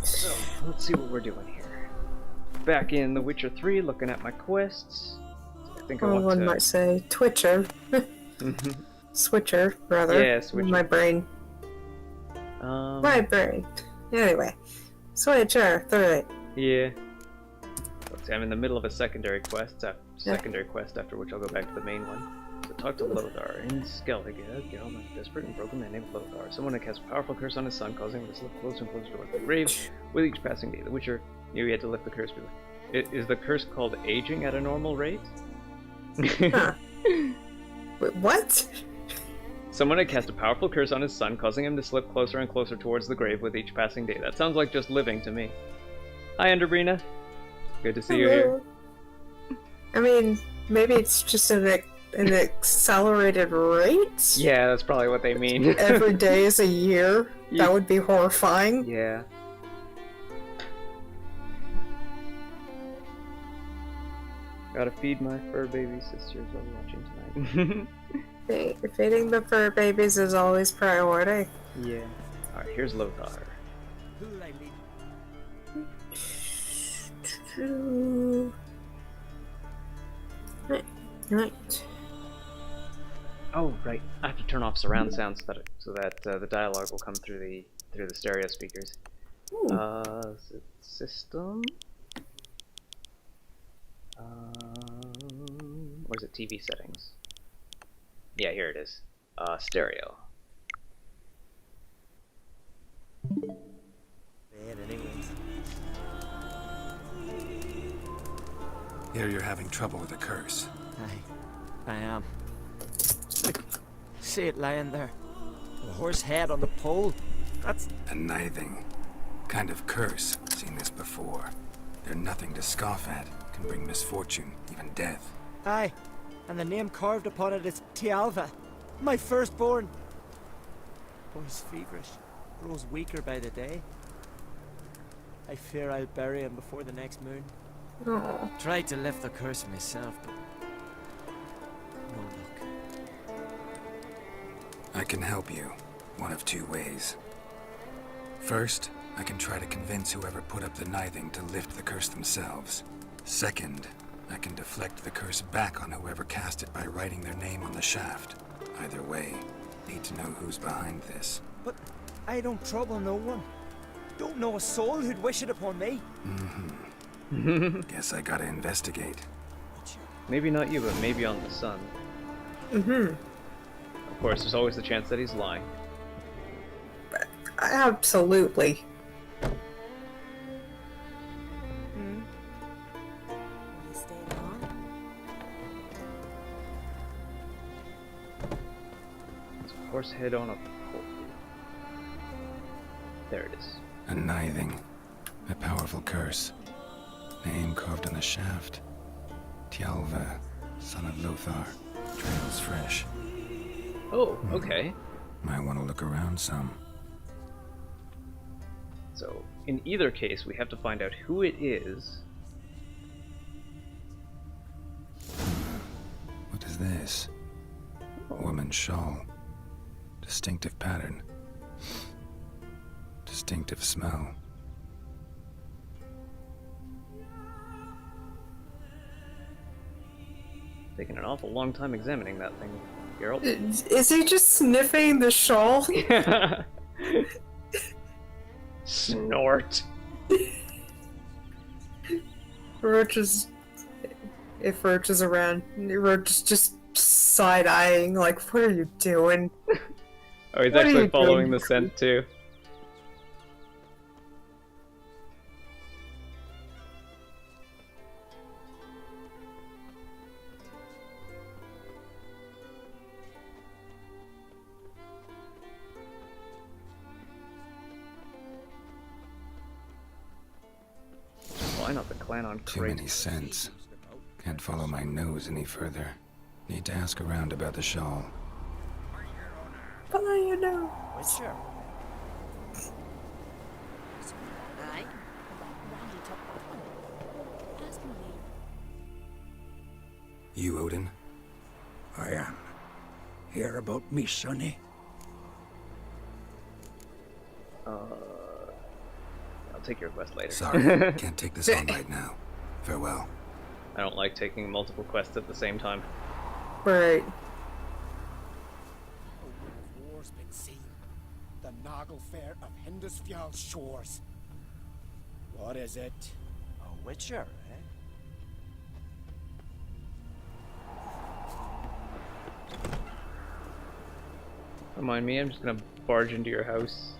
So, let's see what we're doing here. Back in The Witcher 3, looking at my quests. I think I want one to... might say Twitcher. Switcher, rather. Yeah, Switcher. My brain. My brain. Anyway. Switcher, 3. Yeah. Let's see, I'm in the middle of a secondary quest, after which I'll go back to the main one. So talk to Lothar. In Skellige, Geralt is desperate and broken man named Lothar. Someone that casts a powerful curse on his son, causing him to slip closer and closer towards the grave with each passing day. The Witcher knew he had to lift the curse. Is the curse called aging at a normal rate? Huh. Wait, what? Someone had cast a powerful curse on his son, causing him to slip closer and closer towards the grave with each passing day. That sounds like just living to me. Hi, Enderbrina. Good to see you here. I mean, maybe it's just an accelerated rate? Yeah, that's probably what they mean. Every day is a year? Yeah. That would be horrifying. Yeah. Gotta feed my fur baby sisters while watching tonight. Feeding the fur babies is always priority. Yeah. Alright, here's Lothar. Right. Oh, right. I have to turn off surround sound so that the dialogue will come through the stereo speakers. System. Or is it TV settings? Yeah, here it is. Stereo. Here you're having trouble with the curse. I am. Look, see it lying there. A horse head on the pole. That's A nithing kind of curse. Seen this before. They're nothing to scoff at. Can bring misfortune, even death. aye. And the name carved upon it is Tialva, my firstborn. Boy's feverish, grows weaker by the day. I fear I'll bury him before the next moon. Oh. Tried to lift the curse myself, but no luck. I can help you. One of two ways. First, I can try to convince whoever put up the nithing to lift the curse themselves. Second, I can deflect the curse back on whoever cast it by writing their name on the shaft. Either way, need to know who's behind this. But I don't trouble no one. Don't know a soul who'd wish it upon me. Guess I gotta investigate. Maybe not you, but maybe on the sun. Of course, there's always the chance that he's lying. Absolutely. It's a horse head on a pole. There it is. A nithing. A powerful curse. Name carved on the shaft. Tialva, son of Lothar. Trails fresh. Oh, okay. Might want to look around some. So, in either case, we have to find out who it is. What is this? Woman's shawl. Distinctive pattern. Distinctive smell. Taking an awful long time examining that thing, Geralt. Is he just sniffing the shawl? Snort. Roach is... If Roach is around, Roach is just side-eyeing, like, what are you doing? Oh, he's What are actually you following doing? the scent too. Why not the clan on Too crate? many scents. Can't follow my nose any further. Need to ask around about the shawl. But you know. Witcher. Aye. Randy took ask me later. You, Odin? I am. Hear about me, sonny? I'll take your quest later. Sorry, can't take this on right now. Farewell. I don't like taking multiple quests at the same time. Right. A word of war's been seen. The Noggle Fair of Hindusfjall shores. What is it? A witcher, eh? Don't mind me, I'm just gonna barge into your house.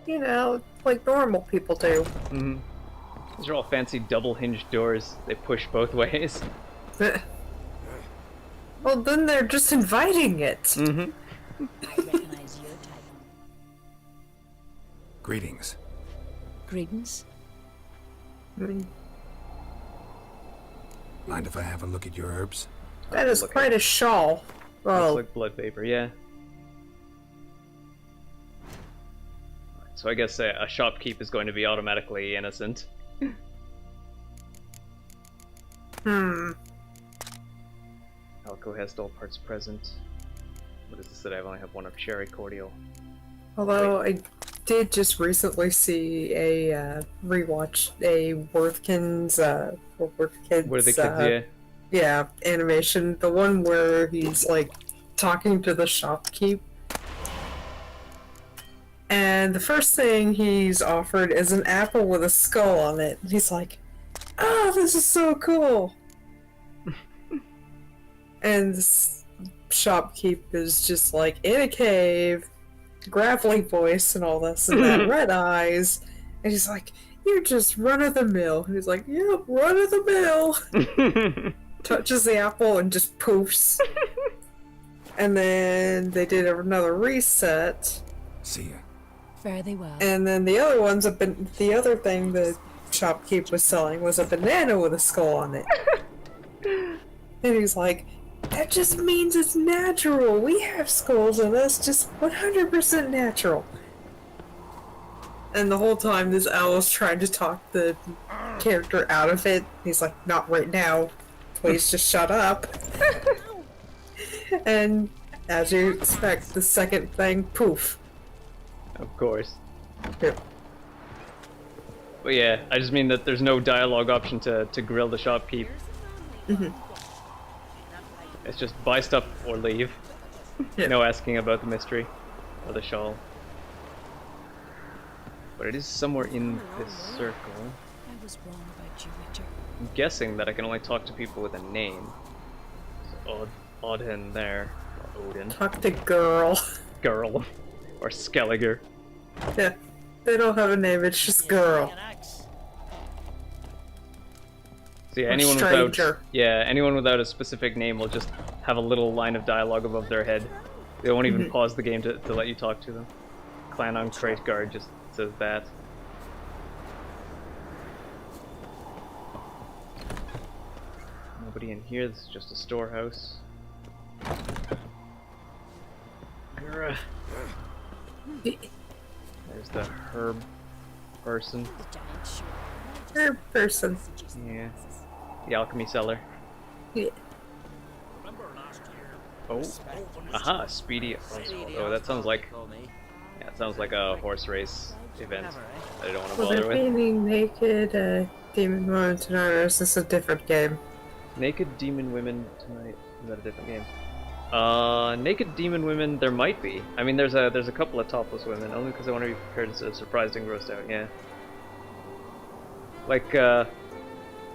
You know, like normal people do. Mm-hmm. These are all fancy double-hinged doors. They push both ways. Well, then they're just inviting it. Mm-hmm. I recognize your type. Greetings. Greetings. Mm, Mind if I have a look at your herbs? that is Look quite a shawl. Looks Well, like blood vapor, yeah. So I guess a shopkeep is going to be automatically innocent. Alco has all parts present. What is this that I only have one of? Cherry cordial. Although I did just recently see a rewatch a Worthkins What are the kids? yeah, animation, the one where he's like talking to the shopkeep. And the first thing he's offered is an apple with a skull on it. And he's like, "Oh, this is so cool." And this shopkeep is just like in a cave, gravelly voice and all this and that, red eyes. And he's like, "You're just run of the mill." And he's like, "Yep, run of the mill." Touches the apple and just poofs. And then they did another reset. See ya. Fare thee well. And then the other one's the other thing the shopkeep was selling was a banana with a skull on it. And he's like, "That just means it's natural. We have skulls and that's just 100% natural." And the whole time this owl's trying to talk the character out of it. He's like, "Not right now. Please just shut up." And as you expect, the second thing, poof. Of course. Here. But yeah, I just mean that there's no dialogue option to grill the shopkeep. It's just buy stuff or leave. Yeah. No asking about the mystery or the shawl. But it is somewhere in this circle. I was wrong about you, Witcher. I'm guessing that I can only talk to people with a name. So Odin there. Or Odin. Talk to girl. Girl. Or Skelliger. Yeah. They don't have a name, it's just girl. So yeah, Or anyone stranger. anyone without a specific name will just have a little line of dialogue above their head. They won't even pause the game to let you talk to them. Clan on Crate Guard just says that. Nobody in here, this is just a storehouse. Grr. There's the herb person. The giant shore. Her person. Yeah. The alchemy seller. Yeah. Oh. Aha, speedy. Oh, that sounds like that sounds like a horse race event that I don't want to Well, bother they're with. painting naked demon women tonight, or is this a different game? Naked demon women tonight. Is that a different game? Naked demon women. There might be. I mean, there's a couple of topless women, only because I want to be prepared to surprised and grossed out. Yeah. Like,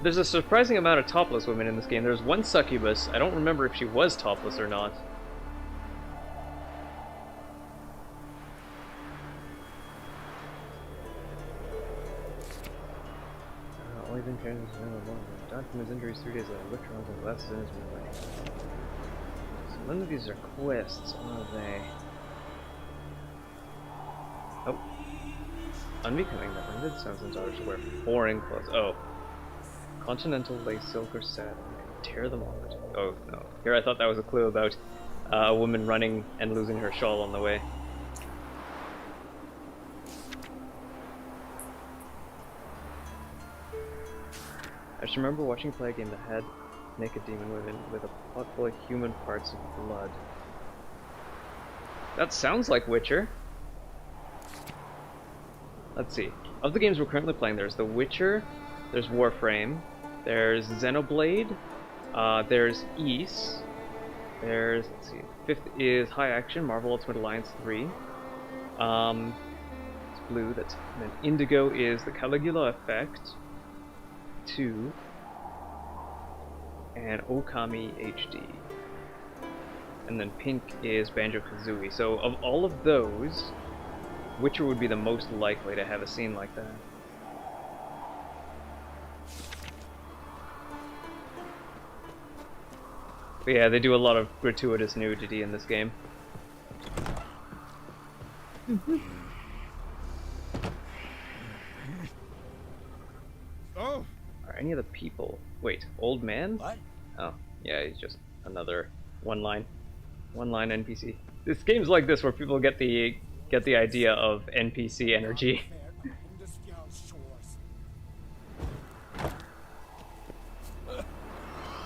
there's a surprising amount of topless women in this game. There's one succubus. I don't remember if she was topless or not. Only been carrying this around alone. Died from his injuries 3 days ago. Looked around the glasses in his memory. So none of these are quests, are they? Oh. Unbecoming that limited sons and daughters wear foreign clothes. Oh. Continental lace, silk, or satin. Tear them off. Oh, no. Here I thought that was a clue about a woman running and losing her shawl on the way. I just remember watching play a game that had naked demon women with a pot full of human parts of blood. That sounds like Witcher. let's see. Of the games we're currently playing, there's The Witcher, there's Warframe, there's Xenoblade, there's Ys, there's, let's see, 5th is High Action, Marvel Ultimate Alliance 3. It's blue, and then Indigo is The Caligula Effect 2, and Okami HD. And then pink is Banjo-Kazooie. So of all of those, Witcher would be the most likely to have a scene like that. But yeah, they do a lot of gratuitous nudity in this game. Oh, Are any of the people... Wait, old man? what? Oh, yeah, he's just another one-line NPC. This game's like this, where people get the idea of NPC energy. Fair of Hindusfjall shores.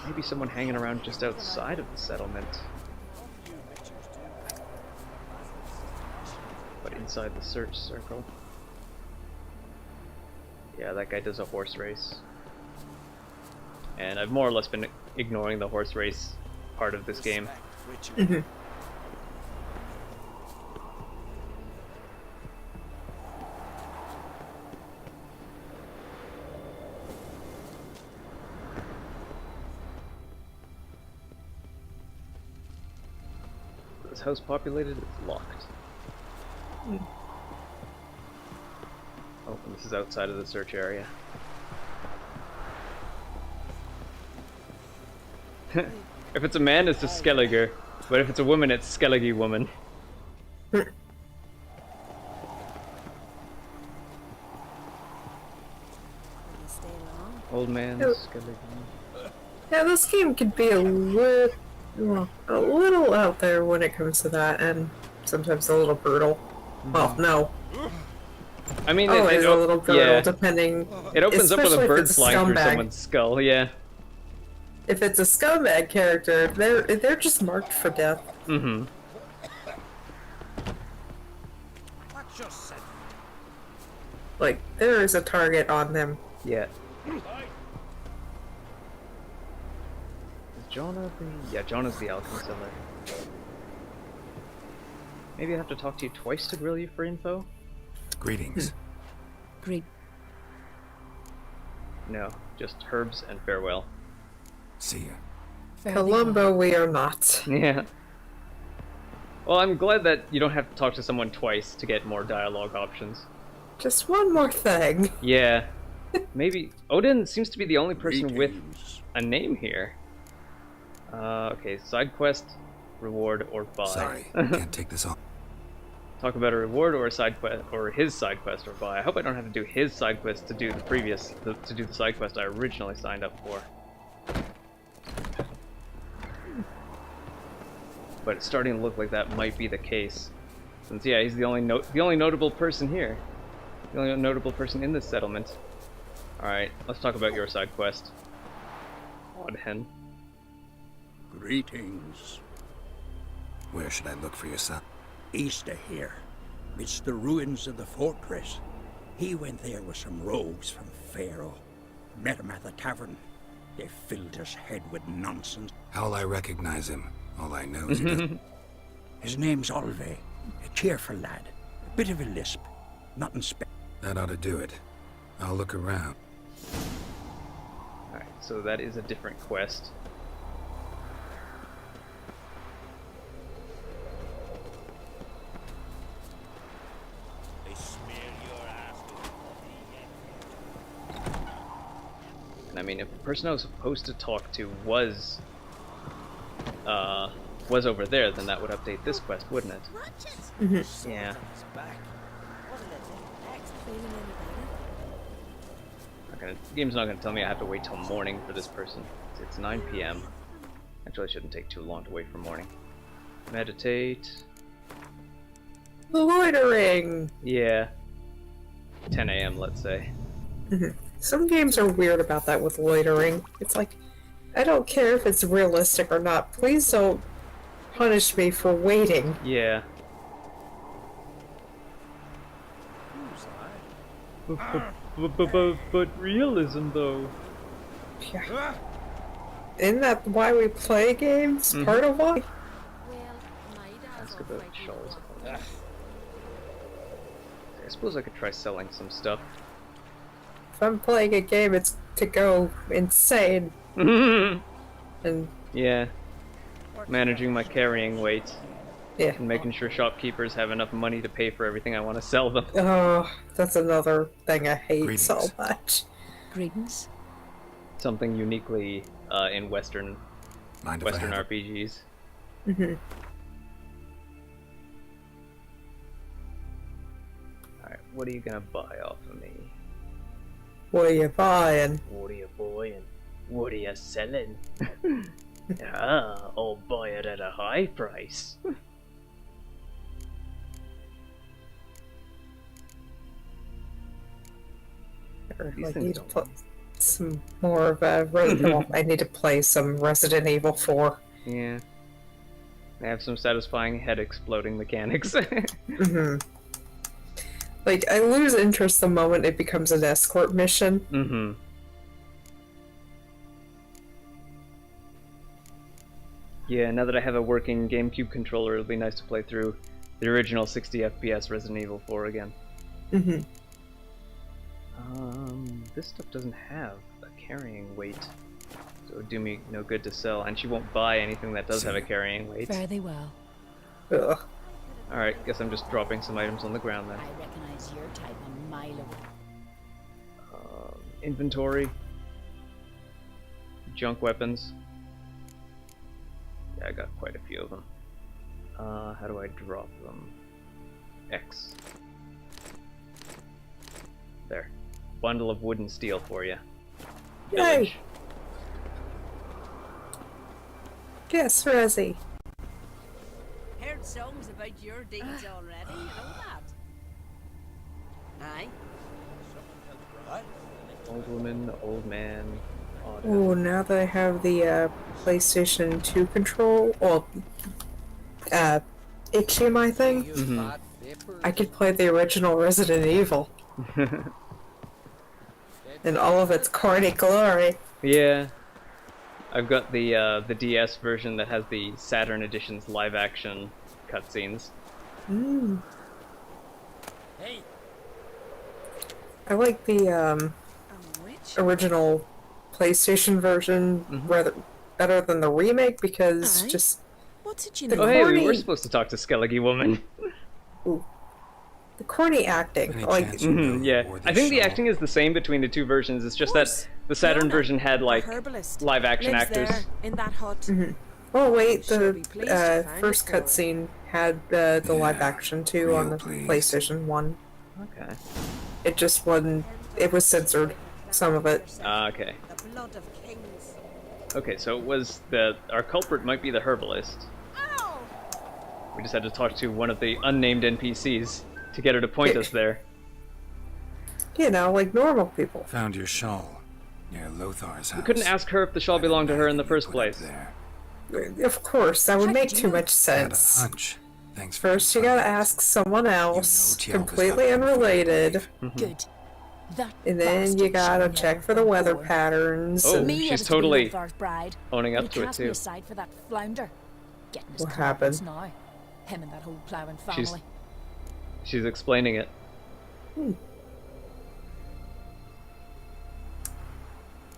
Maybe someone hanging around just outside of the settlement. But inside the search circle. Yeah, that guy does a horse race. And I've more or less been ignoring the horse race part of this game. This house populated? It's locked. Oh, and this is outside of the search area. If it's a man, it's a Skelliger. But if it's a woman, it's Skellige woman. Old man, Skellige. Yeah, this game could be a little out there when it comes to that, and sometimes a little brutal. Well, no. I mean, Always a little brutal, yeah. Depending. It opens up with a especially if bird it's flying through scumbag. someone's skull, yeah. If it's a scumbag character, they're just marked for death. Mm-hmm. What just said? Like, there is a target on them. Yeah. Is Jonah the... Yeah, Jonah's the alchemist seller. Maybe I have to talk to you twice to grill you for info? Greetings. Great. No, just herbs and farewell. See ya. Fare thee Columbo, well. we are not. Yeah. Well, I'm glad that you don't have to talk to someone twice to get more dialogue options. Just one more thing. Yeah. Maybe... Odin seems to be the only person with a name here. Okay, side quest, reward, or buy. Sorry, can't take this on. Talk about a reward or a side quest, or his side quest, or buy. I hope I don't have to do his side quest to do the side quest I originally signed up for. But it's starting to look like that might be the case, since yeah, he's the only notable person here, the only notable person in this settlement. All right, let's talk about your side quest. Odd hen. Greetings. Where should I look for your son? East of here. It's the ruins of the fortress. He went there with some rogues from Pharaoh. Met him at the tavern. They filled his head with nonsense. How'll I recognize him? All I know is he doesn't... His name's Olve. A cheerful lad. A bit of a lisp. Nothing That ought to do it. I'll look around. All right, so that is a different quest. And I mean, if the person I was supposed to talk to was over there, then that would update this quest, wouldn't it? Yeah. The game's not gonna tell me I have to wait till morning for this person. It's 9 p.m. Actually, it shouldn't take too long to wait for morning. Meditate. Loitering! Yeah. 10 a.m., let's say. Some games are weird about that with loitering. It's like, I don't care if it's realistic or not. Please don't punish me for waiting. Yeah. But realism, though. Yeah. Isn't that why we play games? Part of why? Ask about Shaw's opponent. I suppose I could try selling some stuff. If I'm playing a game, it's to go insane. And Yeah. Managing my carrying weight yeah. and making sure shopkeepers have enough money to pay for everything I want to sell them. Oh, that's another thing I hate Greetings. so much. Greetings. Something uniquely in Western Mind if I have a- RPGs. Alright, what are you gonna buy off of me? What are you buying? What are you buying? What are you selling? Ah, I'll buy it at a high price. These I things need to don't put some more of I need to play some Resident Evil 4. Yeah. They have some satisfying head exploding mechanics. Like, I lose interest the moment it becomes an escort mission. Mm-hmm. Yeah, now that I have a working GameCube controller, it'll be nice to play through the original 60 FPS Resident Evil 4 again. This stuff doesn't have a carrying weight, so it would do me no good to sell, and she won't buy anything that does have a carrying weight. Fare thee well. Ugh. Alright, guess I'm just dropping some items on the ground then. I recognize your type a mile away. Inventory. Junk weapons. Yeah, I got quite a few of them. How do I drop them? X. There. Bundle of wood and steel for you. Yay! Guess Rezzy. Heard songs about your deeds already, you know that? Aye. Old woman, old man. Odd Oh, now that I have the PlayStation 2 control, well, HDMI thing, I could play the original Resident Evil in all of its corny glory. Yeah. I've got the DS version that has the Saturn Edition's live action cutscenes. I like the original PlayStation version rather better than the remake because Aye. just What did you The know? Oh hey, we corny- were supposed to talk to Skellige Woman. the corny acting. Any Like, chance you know who Yeah, wore I this think the shawl? acting is the same between the two versions. It's just that course. the Saturn Fiona, version had like herbalist, live action lives actors. there in that hut. oh wait, She'll the be pleased to find first it for her. cutscene had the live Yeah, action too real on the pleased. PlayStation 1. Okay. It just wasn't. It was censored. Some of it. Okay. The blood of kings. Okay, so it was our culprit might be the herbalist. Ow! We just had to talk to one of the unnamed NPCs to get her to point us there. You know, like normal people. Found your shawl near Lothar's house. We couldn't ask her if the shawl belonged to her in the first Put it place. There. Of course, that would How make did you too know? much Had a sense. hunch. Thanks for First, you gotta confirming. ask someone else, Tialva's completely got them for you, unrelated, Dave. Good. That and then you bastard gotta should check never for the have weather born. patterns. Oh. and Me, She's I was totally Lothar's bride. owning up He to it cast me too. aside for that flounder. Getting his What comeuppance happened? now. Him and that whole ploughing She's- family. She's explaining it.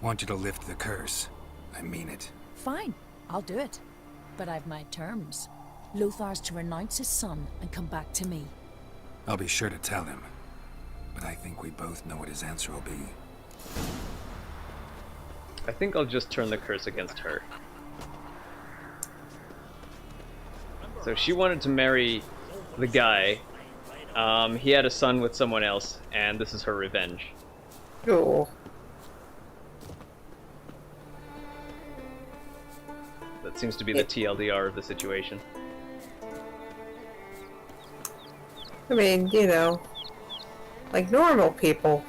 Want you to lift the curse. I mean it. Fine, I'll do it. But I've my terms. Lothar's to renounce his son and come back to me. I'll be sure to tell him. But I think we both know what his answer will be. I think I'll just turn the curse against her. So she wanted to marry the guy. He had a son with someone else, and this is her revenge. Oh, That seems to be the TLDR of the situation. I mean, you know, like normal people.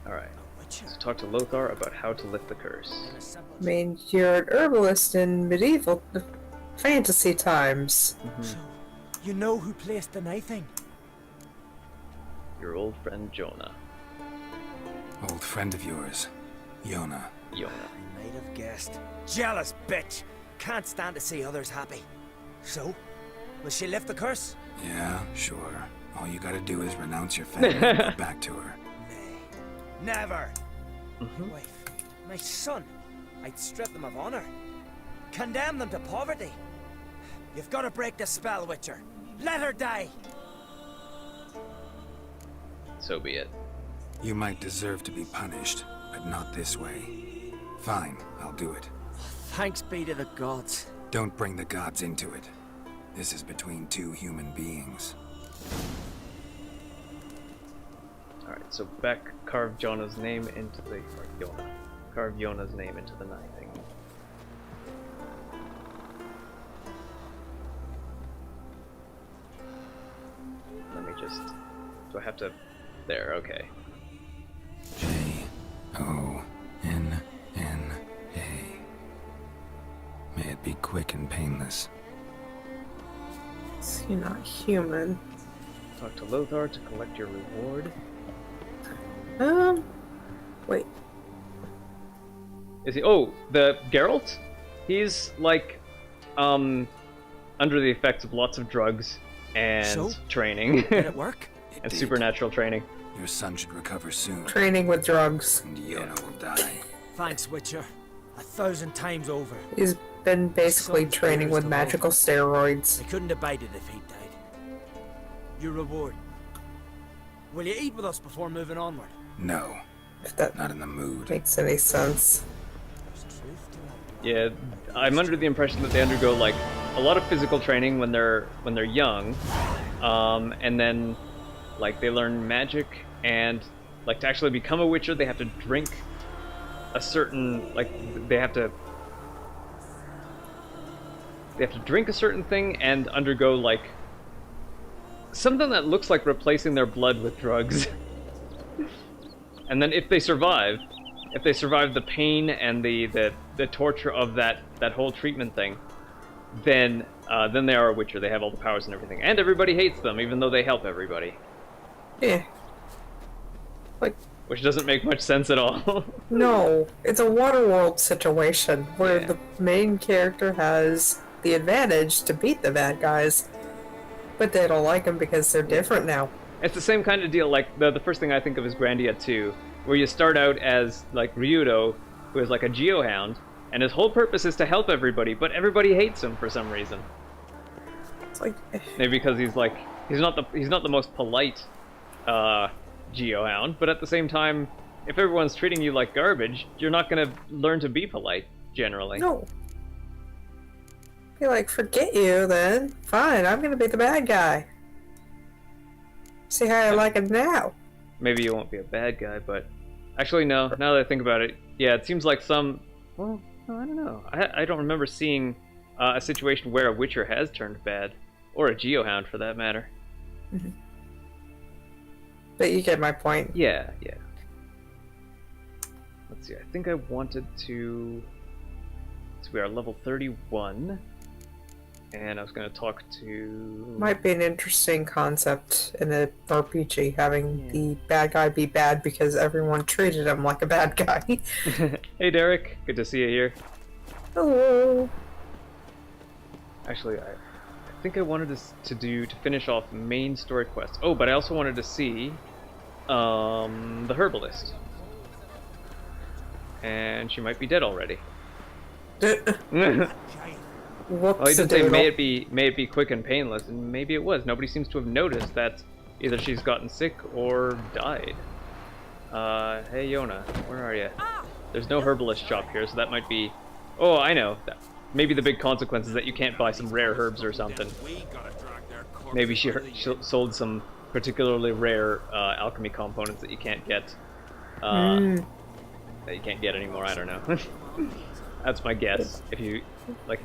Alright, let's talk to Lothar about how to lift the curse. I mean, you're an herbalist in medieval fantasy times. So, you know who placed the knifing? Your old friend Jonah. Old friend of yours, Yona. Yona. I might have guessed. Jealous bitch! Can't stand to see others happy. So, will she lift the curse? Yeah, sure. All you gotta do is renounce your family and go back to her. Nay. Never! Wife, my son. I'd strip them of honor. Condemn them to poverty. You've got to break the spell, Witcher. Let her die! So be it. You might deserve to be punished, but not this way. Fine, I'll do it. Thanks be to the gods. Don't bring the gods into it. This is between two human beings. Alright, so Beck carved Jonah's name into the... or Yona. Carve Yona's name into the knifing. Let me just... Do I have to... There, okay. J-O-N-N-A. May it be quick and painless. So you're not human. Talk to Lothar to collect your reward. Wait. Is he? Oh, the Geralt? He's like, under the effects of lots of drugs and So? training Did it work? It and did. supernatural training. Your son should recover soon, Training with drugs. and Yona will die. Thanks, Witcher. 1,000 times over. He's been basically Son's training orders with to magical steroids. I couldn't abide it if he died. Your reward. Will you eat with us before moving onward? No, If that not in the mood. makes any sense. There's truth to that. Yeah, I'm under the impression that they undergo like a lot of physical training when they're young, and then like they learn magic, and like to actually become a witcher they have to drink a certain they have to drink a certain thing and undergo like something that looks like replacing their blood with drugs. And then if they survive the pain and the torture of that whole treatment thing, then they are a witcher. They have all the powers and everything, and everybody hates them, even though they help everybody, Yeah. Like, which doesn't make much sense at all. no. It's a Waterworld situation where Yeah. the main character has the advantage to beat the bad guys, but they don't like them because they're different now. It's the same kind of deal. Like the first thing I think of is Grandia 2, where you start out as like Ryudo, who is like a geohound, and his whole purpose is to help everybody, but everybody hates him for some reason. It's like, Maybe because he's not the most polite geohound, but at the same time, if everyone's treating you like garbage, you're not gonna learn to be polite generally. no. Be like, forget you then. Fine, I'm gonna be the bad guy. See how I like it now. Maybe you won't be a bad guy, but actually no. Now that I think about it, yeah, it seems like some. Well, no, I don't know. I don't remember seeing a situation where a Witcher has turned bad, or a Geohound for that matter. But you get my point. Yeah, yeah. Let's see. I think I wanted to. So we are level 31, and I was going to talk to. Might be an interesting concept in a RPG, having the bad guy be bad because everyone treated him like a bad guy. Hey Derek, good to see you here. Hello. Actually, I think I wanted to finish off main story quests. Oh, but I also wanted to see the herbalist, and she might be dead already. Whoops. Well, he did say may it be quick and painless, and maybe it was. Nobody seems to have noticed that either she's gotten sick or died. Hey Yona, where are you? There's no herbalist shop here, so that might be. Oh, I know. Maybe the big consequence is that you can't buy some rare herbs or something. Maybe she sold some particularly rare alchemy components that you can't get. That you can't get anymore. I don't know. That's my guess. If you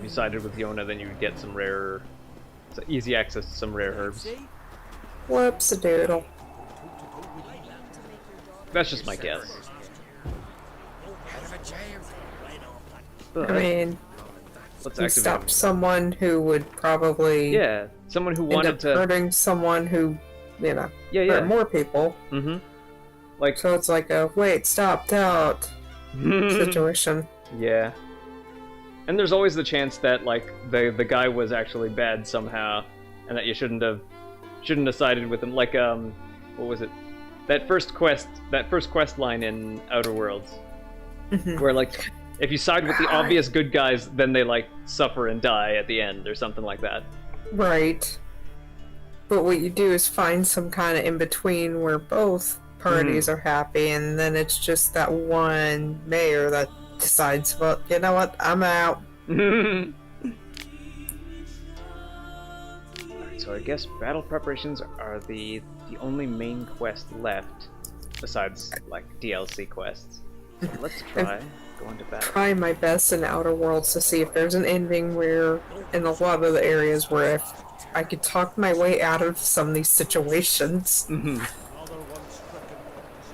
sided with Yona, then you would get some rare, easy access to some rare herbs. Whoops a doodle. That's just my guess. I mean, Let's You activate stop him. someone who would probably Yeah, someone who end wanted up to. hurting someone who, Yeah, hurt yeah. more people. Mm-hmm. Like. So it's like a wait, stopped out situation. Yeah. And there's always the chance that like the guy was actually bad somehow, and that you shouldn't have sided with him. Like what was it? That first quest line in Outer Worlds, where like if you side with the obvious good guys, then they like suffer and die at the end or something like that. Right. But what you do is find some kind of in between where both parties are happy, and then it's just that one mayor that decides, well, you know what, I'm out. Alright, so I guess battle preparations are the only main quest left, besides like DLC quests. So let's try going to battle. Try my best in Outer Worlds to see if there's an ending where, in a lot of the areas where if I could talk my way out of some of these situations.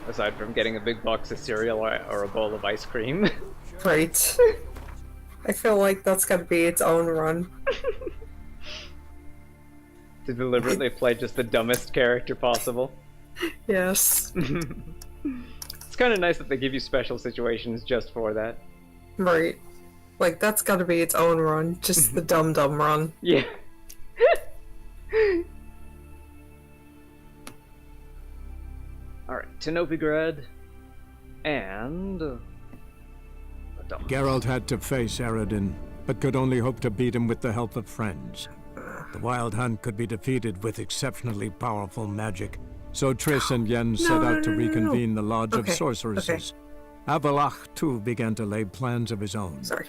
Aside from getting a big box of cereal or a bowl of ice cream. Right. I feel like that's gotta be its own run. To deliberately play just the dumbest character possible. Yes. It's kind of nice that they give you special situations just for that. Right. Like, that's gotta be its own run. Just the dumb run. Yeah. Alright, to Novigrad. And... Geralt had to face Eredin, but could only hope to beat him with the help of friends. The Wild Hunt could be defeated with exceptionally powerful magic, so Triss and Yen set out to reconvene the Lodge of Sorceresses. Avalach, too, began to lay plans of his own. Sorry.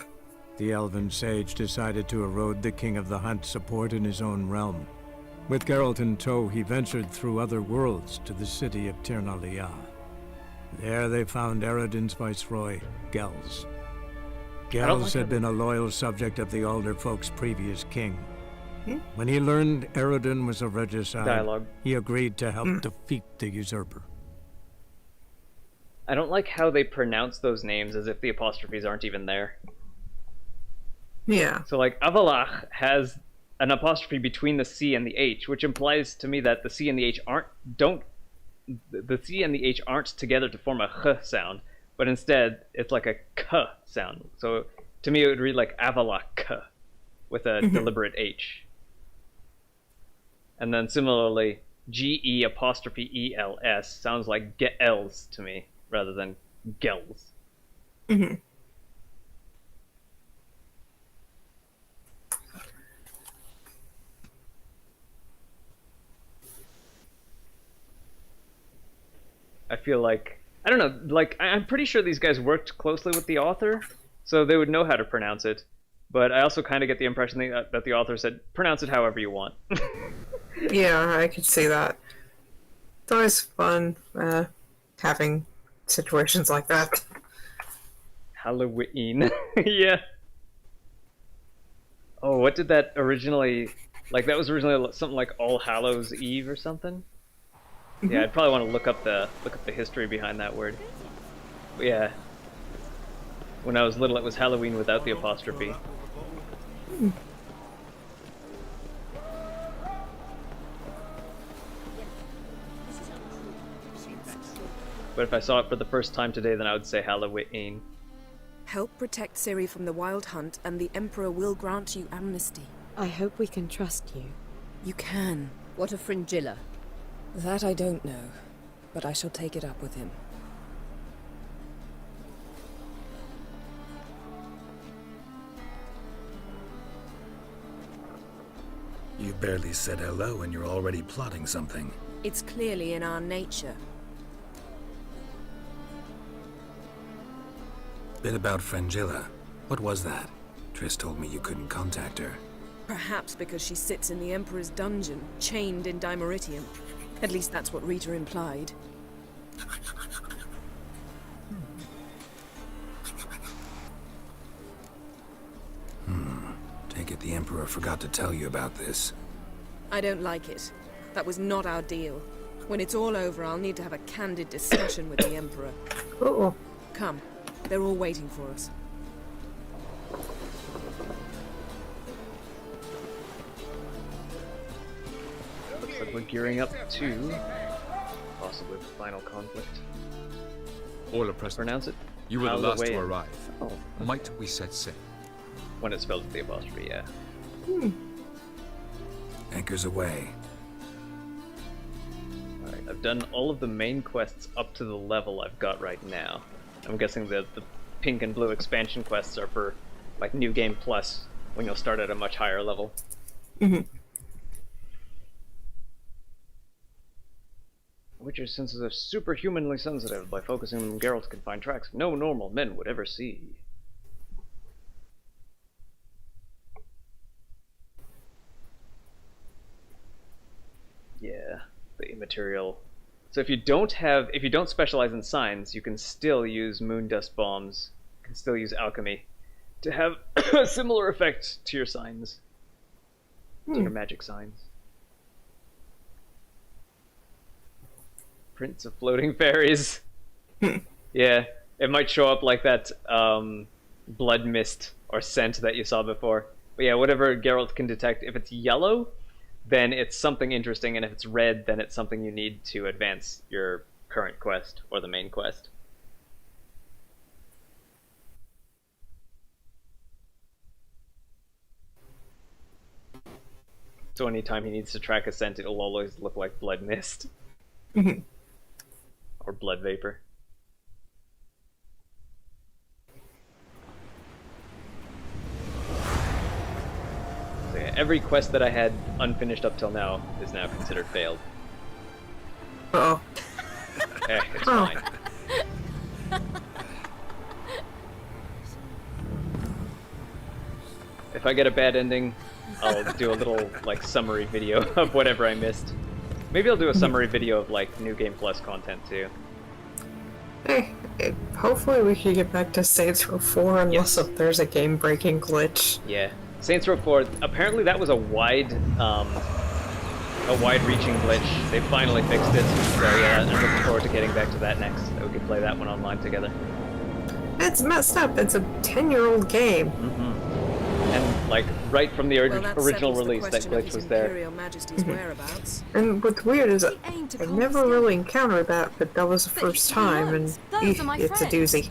The elven sage decided to erode the King of the Hunt's support in his own realm. With Geralt in tow, he ventured through other worlds to the city of Tirnalia. There they found Eredin's viceroy, Gels. Gels had been a loyal subject of the Alder Folk's previous king. When he learned Eredin was a regicide, he agreed to help defeat the usurper. I don't like how they pronounce those names as if the apostrophes aren't even there. Yeah. So like, Avalach has an apostrophe between the C and the H, which implies to me that the C and the H the C and the H aren't together to form a H sound, but instead it's like a K sound. So to me it would read like Avalach with a deliberate H. And then similarly, G-E apostrophe E-L-S sounds like Gels to me, rather than Gels. I feel like, I don't know, like, I'm pretty sure these guys worked closely with the author, so they would know how to pronounce it. But I also kind of get the impression that the author said, pronounce it however you want. Yeah, I could see that. It's always fun having situations like that. Halloween. Yeah. Oh, what did that originally... Like, that was originally something like All Hallows Eve or something? Yeah, I'd probably want to look up the history behind that word. But yeah. When I was little, it was Halloween without the apostrophe. But if I saw it for the first time today, then I would say Halloween. Help protect Ciri from the Wild Hunt, and the Emperor will grant you amnesty. I hope we can trust you. You can. What of Fringilla? That I don't know, but I shall take it up with him. You barely said hello and you're already plotting something. It's clearly in our nature. Bit about Fringilla. What was that? Triss told me you couldn't contact her. Perhaps because she sits in the Emperor's dungeon, chained in Dimeritium. At least that's what Rita implied. Take it the Emperor forgot to tell you about this. I don't like it. That was not our deal. When it's all over, I'll need to have a candid discussion with the Emperor. Uh-oh. Come. They're all waiting for us. But we're gearing up to possibly the final conflict. Order present. Pronounce it. You were the Out of last way to and- arrive. Oh, okay. Might we set sail? When it's spelled with the apostrophe, yeah. Anchors away. Alright, I've done all of the main quests up to the level I've got right now. I'm guessing that the pink and blue expansion quests are for, like, New Game Plus, when you'll start at a much higher level. Witcher's senses are superhumanly sensitive. By focusing on them, Geralt can find tracks no normal men would ever see. Yeah, the immaterial. So if you don't specialize in signs, you can still use moondust bombs, you can still use alchemy to have a similar effect to your signs, to your magic signs. Prince of Floating Fairies. Yeah, it might show up like that blood mist or scent that you saw before. But yeah, whatever Geralt can detect. If it's yellow, then it's something interesting, and if it's red, then it's something you need to advance your current quest or the main quest. So anytime he needs to track a scent, it'll always look like blood mist. Or blood vapor. So yeah, every quest that I had unfinished up till now is now considered failed. Uh-oh. It's fine. If I get a bad ending, I'll do a little, like, summary video of whatever I missed. Maybe I'll do a summary video of, like, New Game Plus content, too. Hey, hopefully we can get back to Saints Row 4 unless there's a game-breaking glitch. Yeah. Saints Row 4, apparently that was a wide-reaching glitch. They finally fixed it, so yeah, I'm looking forward to getting back to that next, so we can play that one online together. It's messed up, it's a 10-year-old game. And, like, right from the original settles the release, that question of glitch His was there. Imperial Majesty's whereabouts. And what's weird is I aim to never really encountered that, but that was the first time, and Those are my it's a friends. doozy.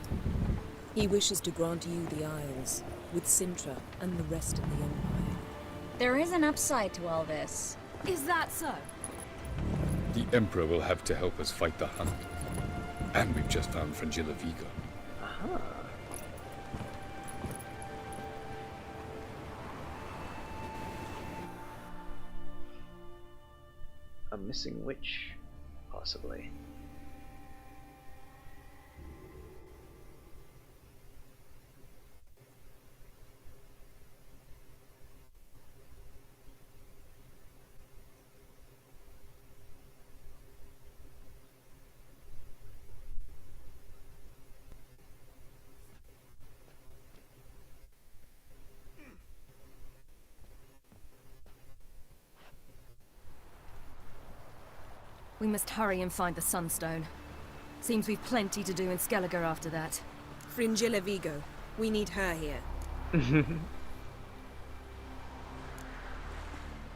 He wishes to grant you the Isles, with Sintra and the rest of the Empire. There is an upside to all this. Is that so? The Emperor will have to help us fight the Hunt. And we've just found Frangilla Vigo. Aha. A missing witch, possibly. We must hurry and find the Sunstone. Seems we've plenty to do in Skelliger after that. Fringilla Vigo. We need her here. Can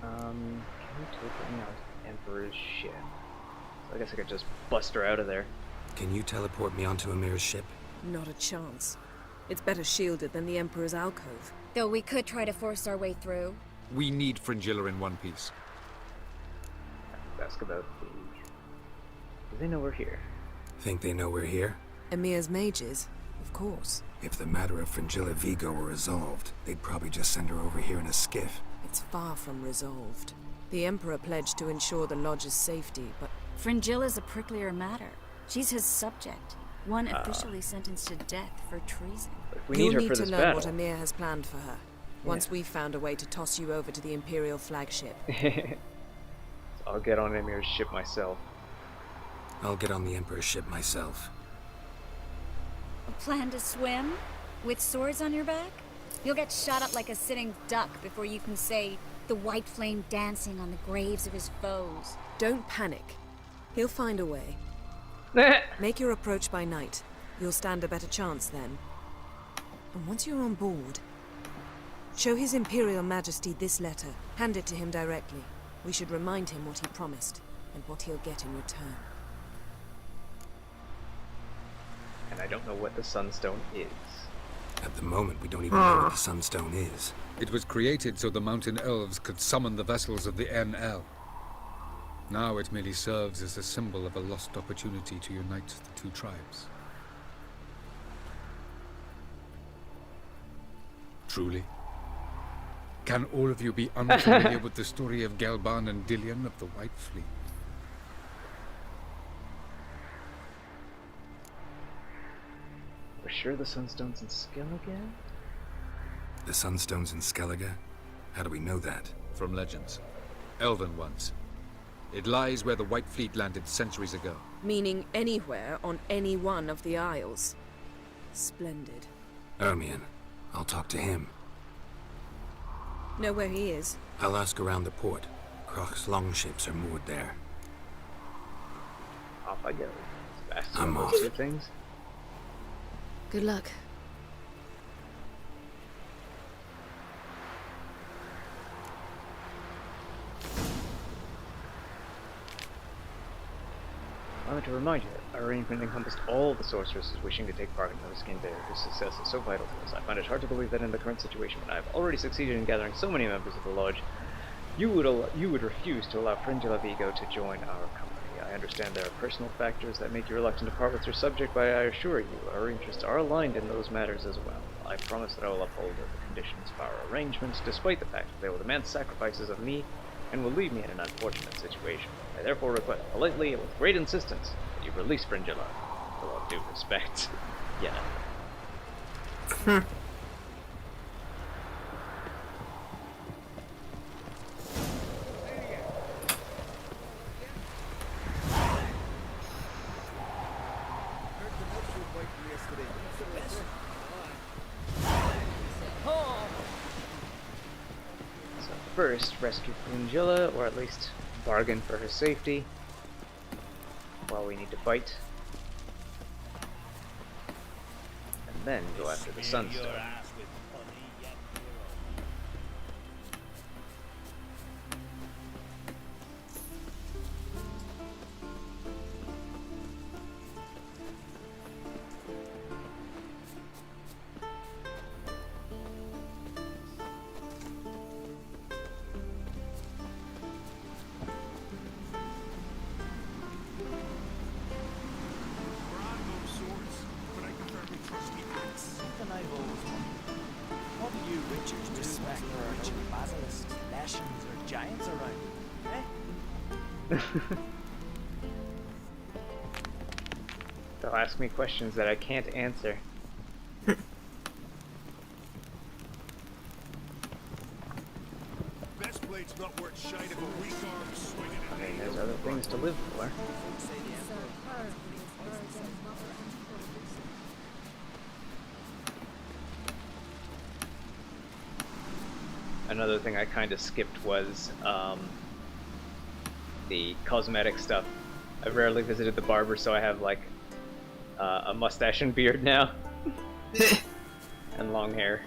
we take me out Emperor's ship? So I guess I could just bust her out of there. Can you teleport me onto Amir's ship? Not a chance. It's better shielded than the Emperor's alcove. Though we could try to force our way through. We need Fringilla in one piece. Ask about the... Do they know we're here? Think they know we're here? Emir's mages? Of course. If the matter of Frangilla Vigo were resolved, they'd probably just send her over here in a skiff. It's far from resolved. The Emperor pledged to ensure the Lodge's safety, but... Fringilla's a pricklier matter. She's his subject. One officially sentenced to death for treason. We need her You'll for need to this learn battle. what Emir has planned for her. Once we've found a way to toss you over to the Imperial flagship. I'll get on Emir's ship myself. I'll get on the Emperor's ship myself. A plan to swim? With swords on your back? You'll get shot up like a sitting duck before you can say the white flame dancing on the graves of his foes. Don't panic. He'll find a way. Make your approach by night. You'll stand a better chance then. And once you're on board, show His Imperial Majesty this letter. Hand it to him directly. We should remind him what he promised, and what he'll get in return. And I don't know what the Sunstone is. At the moment, we don't even know what the Sunstone is. It was created so the mountain elves could summon the vessels of the NL. Now it merely serves as a symbol of a lost opportunity to unite the two tribes. Truly? Can all of you be unfamiliar with the story of Galban and Dillion of the White Fleet? We're sure the Sunstone's in Skellige? The Sunstone's in Skellige? How do we know that? From legends. Elven ones. It lies where the White Fleet landed centuries ago. Meaning anywhere on any one of the Isles. Splendid. Ermion. I'll talk to him. Know where he is? I'll ask around the port. Croc's longships are moored there. Off I go. Fast as I'm those off. two things. Good luck. I want to remind you that our arrangement encompassed all the sorceresses wishing to take part in the GameDev, whose success is so vital to us. I find it hard to believe that in the current situation, when I have already succeeded in gathering so many members of the Lodge, you would refuse to allow Fringilla Vigo to join our company. I understand there are personal factors that make you reluctant to part with your subject, but I assure you, our interests are aligned in those matters as well. I promise that I will uphold the conditions of our arrangements, despite the fact that they will demand sacrifices of me and will leave me in an unfortunate situation. I therefore request politely and with great insistence that you release Fringilla. With all due respect. Yeah. So first, rescue Fringilla, or at least bargain for her safety while we need to fight, and then go after the Sunstone. They'll ask me questions that I can't answer. Not worth shite of a weak arm swinging. I mean, there's other things to live for. Another thing I kind of skipped was the cosmetic stuff. I've rarely visited the barber, so I have like a mustache and beard now. And long hair.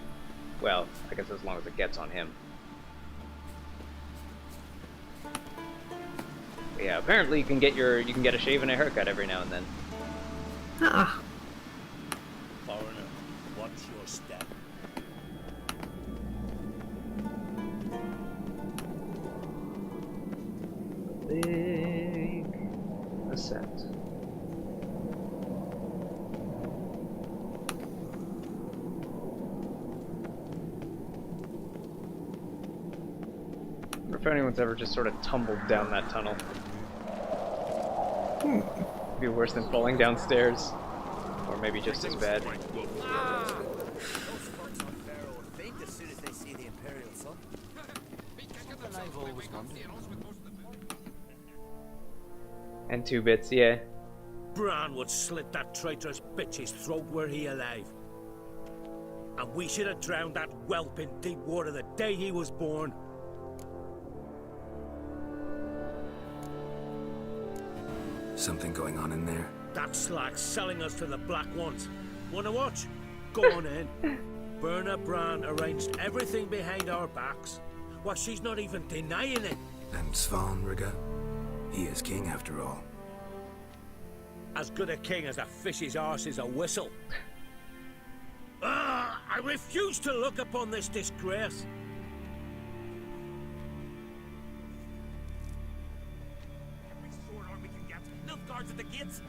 Well, I guess as long as it gets on him. But yeah, apparently you can get a shave and a haircut every now and then. Ah. Foreigner, watch your step. Big ascent. I wonder if anyone's ever just sort of tumbled down that tunnel. It'd be worse than falling downstairs. Or maybe just as bad. And 2 bits, yeah. Bran would slit that traitor's bitch's throat were he alive. And we should have drowned that whelp in deep water the day he was born. Something going on in there? That slag's selling us to the Black Ones. Wanna watch? Go on in. Berna Bran arranged everything behind our backs. Well, she's not even denying it. And Svanrige? He is king after all. As good a king as a fish's arse is a whistle. I refuse to look upon this disgrace. Every sword arm we can get. Nilfgaard's at the gates.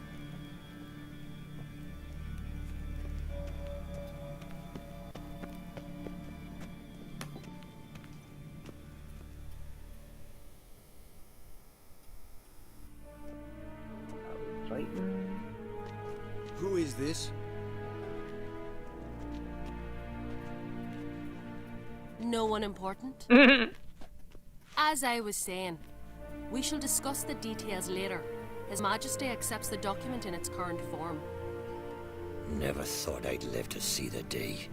Who is this? No one important. As I was saying, we shall discuss the details later. His Majesty accepts the document in its current form. Never thought I'd live to see the day.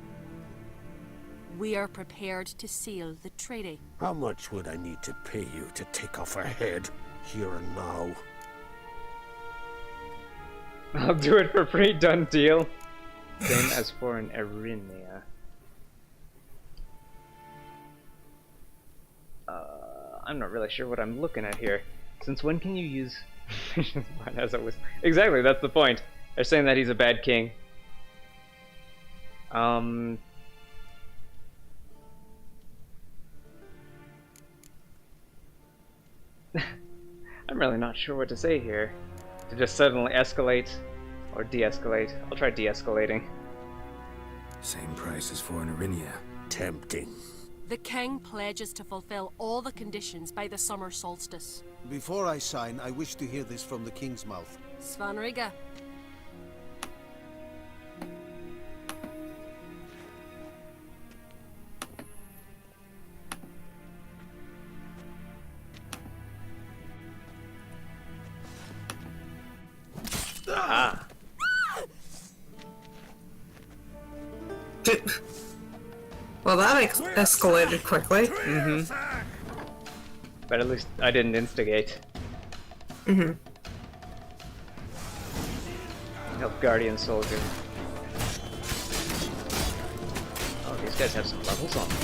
We are prepared to seal the treaty. How much would I need to pay you to take off her head, here and now? I'll do it for free, done deal. Same as for an Erinia. I'm not really sure what I'm looking at here. Since when can you use as a whistle? Exactly, that's the point. They're saying that he's a bad king. I'm really not sure what to say here. To just suddenly escalate or de-escalate. I'll try de-escalating. Same price as for an Erinia. Tempting. The king pledges to fulfill all the conditions by the summer solstice. Before I sign, I wish to hear this from the king's mouth. Svanrige. Ah. Well, that escalated quickly. Mm-hmm. But at least I didn't instigate. Mm-hmm. Help Guardian Soldier. Oh, these guys have some levels on them.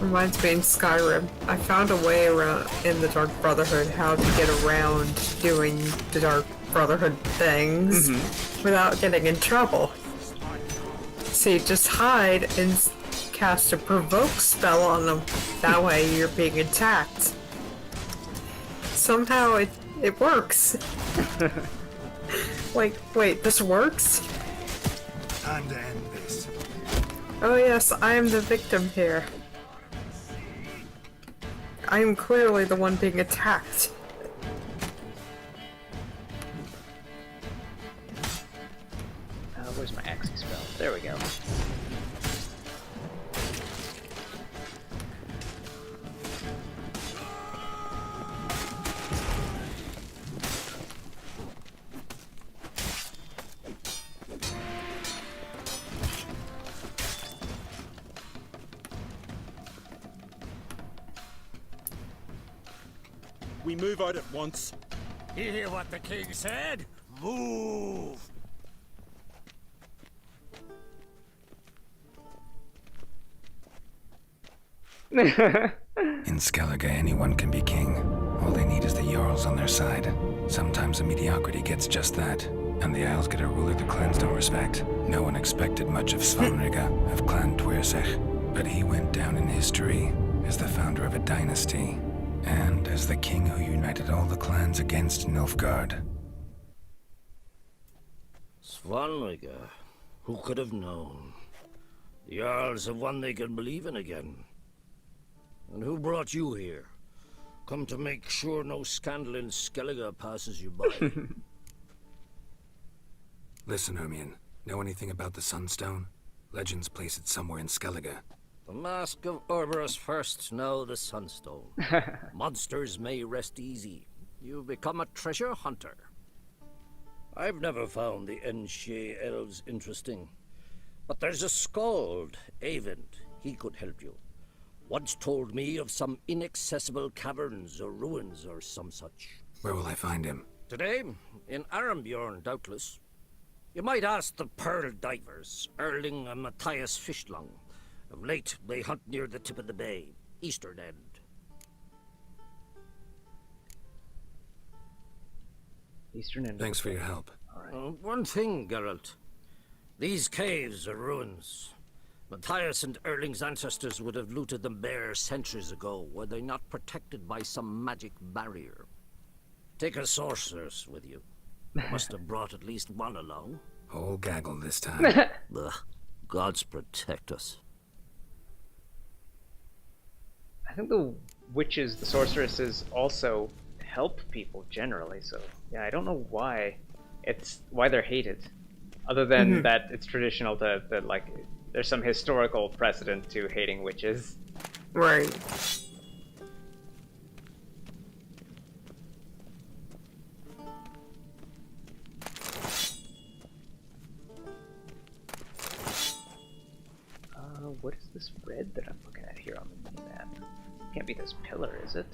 Reminds me in Skyrim, I found a way around in the Dark Brotherhood how to get around doing the Dark Brotherhood things without getting in trouble. So you just hide and cast a provoke spell on them. That way you're being attacked. Somehow it works. Like, wait, this works? Time to end this. Oh yes, I am the victim here. I am clearly the one being attacked. Where's my axie spell? There we go. We move out at once. You hear what the king said? Move! In Skellige, anyone can be king. All they need is the Jarls on their side. Sometimes a mediocrity gets just that, and the Isles get a ruler the clans don't respect. No one expected much of Svanrige, of Clan Twirsech, but he went down in history as the founder of a dynasty, and as the king who united all the clans against Nilfgaard. Svanrige, who could have known? The Jarls have one they can believe in again. And who brought you here? Come to make sure no scandal in Skellige passes you by. Listen, Hermione, know anything about the Sunstone? Legends place it somewhere in Skellige. The Mask of Orberus first, now the Sunstone. Monsters may rest easy. You've become a treasure hunter. I've never found the Enshe elves interesting. But there's a skald, Eyvind. He could help you. Once told me of some inaccessible caverns or ruins or some such. Where will I find him? Today, in Arambjorn, doubtless. You might ask the Pearl Divers, Erling and Matthias Fischlung. Of late, they hunt near the tip of the bay, eastern end. Eastern end. Thanks for your help. One thing, Geralt. These caves are ruins. Matthias and Erling's ancestors would have looted them bare centuries ago, were they not protected by some magic barrier. Take a sorceress with you. You must have brought at least one along. Whole gaggle this time. Ugh. Gods protect us. I think the witches, the sorceresses, also help people generally. So yeah, I don't know why they're hated, other than that it's traditional that like there's some historical precedent to hating witches. Right. What is this red that I'm looking at here on the map? Can't be this pillar, is it?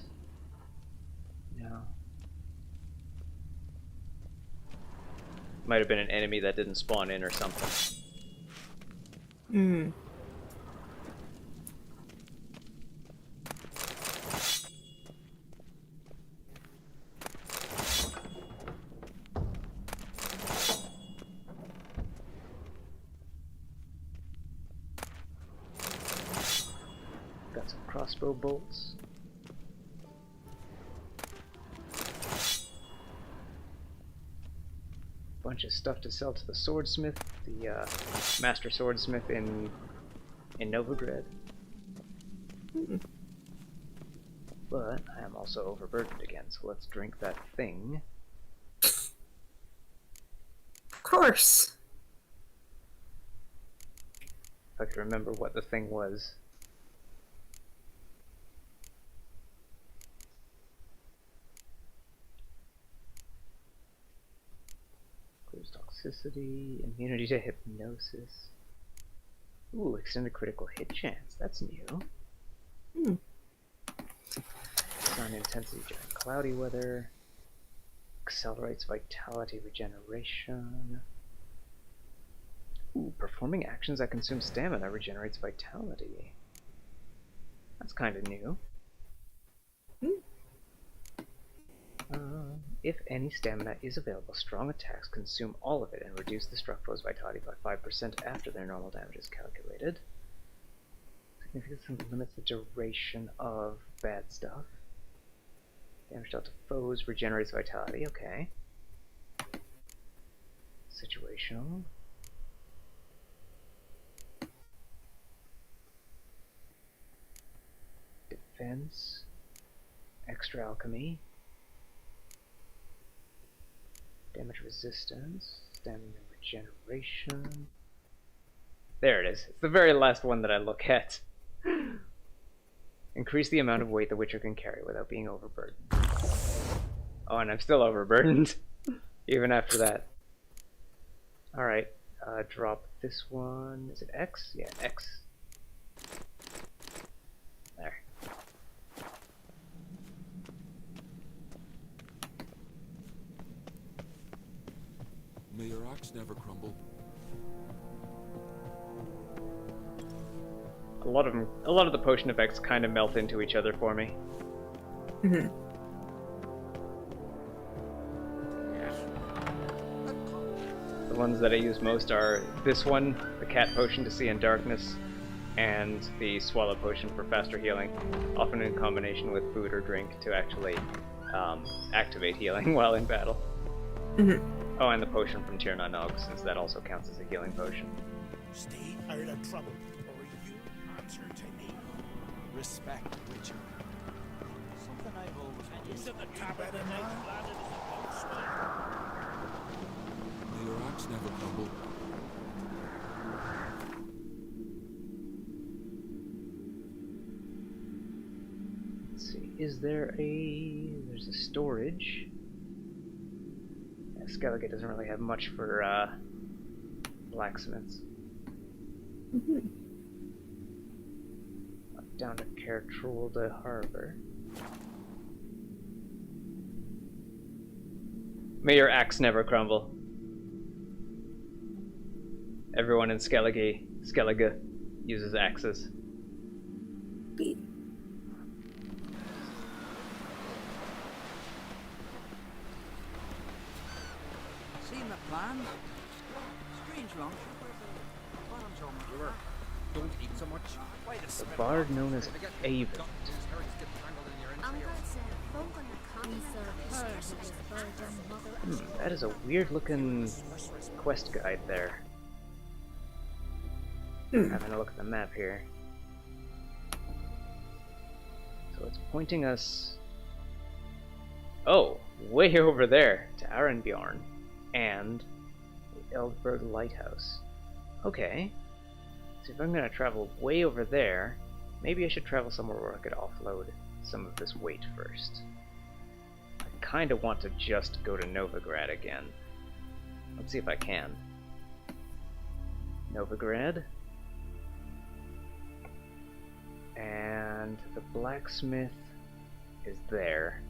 No. Might have been an enemy that didn't spawn in or something. Hmm. Got some crossbow bolts. Bunch of stuff to sell to the swordsmith, the master swordsmith in Novigrad. But I am also overburdened again, so let's drink that thing. Of course. If I could remember what the thing was. Clears toxicity, immunity to hypnosis. Ooh, extended critical hit chance. That's new. Sun intensity during cloudy weather. Accelerates vitality regeneration. Ooh, performing actions that consume stamina regenerates vitality. That's kind of new. If any stamina is available, strong attacks consume all of it and reduce the struck foe's vitality by 5% after their normal damage is calculated. Significance limits the duration of bad stuff. Damage dealt to foes regenerates vitality, okay. Situational. Defense. Extra alchemy. Damage resistance. Stamina regeneration. There it is. It's the very last one that I look at. Increase the amount of weight the Witcher can carry without being overburdened. Oh, and I'm still overburdened. Even after that. Alright. Drop this one. Is it X? Yeah, X. There. May your axe never crumble. A lot of the potion effects kind of melt into each other for me. Mm-hmm. The ones that I use most are this one, the cat potion to see in darkness, and the swallow potion for faster healing, often in combination with food or drink to actually activate healing while in battle. Mm-hmm. Oh, and the potion from Tir na Nog, since that also counts as a healing potion. Stay out of trouble, or you answer to me. Respect, Witcher. Something I've always wanted. You said the tavern tonight landed as a boat swing. May your axe never crumble. Let's see, there's a storage. Skellige doesn't really have much for blacksmiths. Down to Kertrolde Harbor. May your axe never crumble. Everyone in Skellige uses axes. Seen the plan? Strange long bottoms on my river. Don't eat so much. Wait a The bard known as Avon. That is a weird looking quest guide there. Having a look at the map here. So it's pointing us... Oh, way over there to Arenbjorn and the Eldberg Lighthouse. Okay. So if I'm going to travel way over there, maybe I should travel somewhere where I could offload some of this weight first. I kind of want to just go to Novigrad again. Let's see if I can. Novigrad. And the blacksmith is there.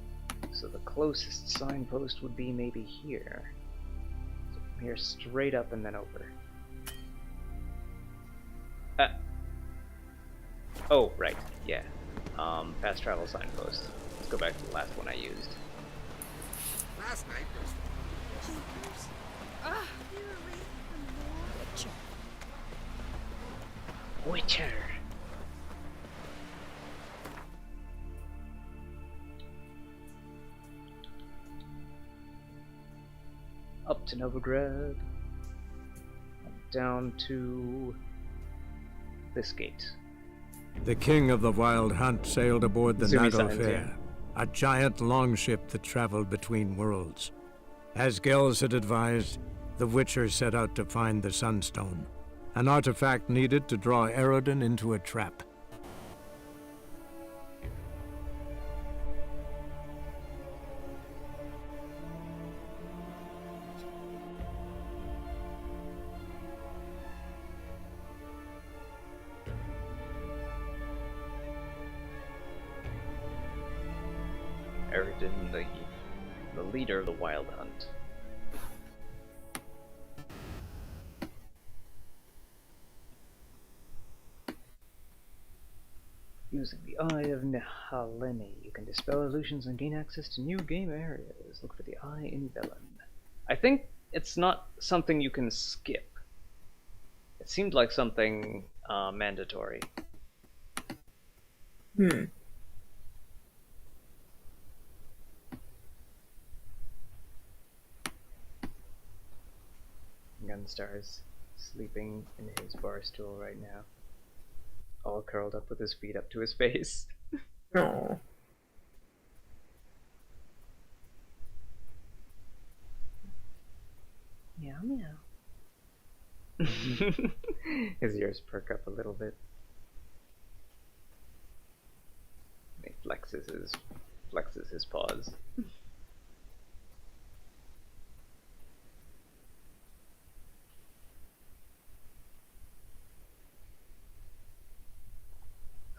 So the closest signpost would be maybe here. So from here straight up and then over. Oh, right, yeah. Fast travel signpost. Let's go back to the last one I used. Last night Witcher. Up to Novigrad. Down to this gate. The king of the Wild Hunt sailed aboard the Sumi Nago signs, Fair, a giant longship that traveled between worlds. As Gels had advised, the Witcher set out to find the Sunstone, an artifact needed to draw Eredin into a trap. Eredin, the leader of the Wild Hunt. Using the Eye of Nehaleni, you can dispel illusions and gain access to new game areas. Look for the Eye in Velen. I think it's not something you can skip. It seemed like something mandatory. Gunstar's sleeping in his bar stool right now. All curled up with his feet up to his face. Oh. Meow meow. His ears perk up a little bit. He flexes his paws.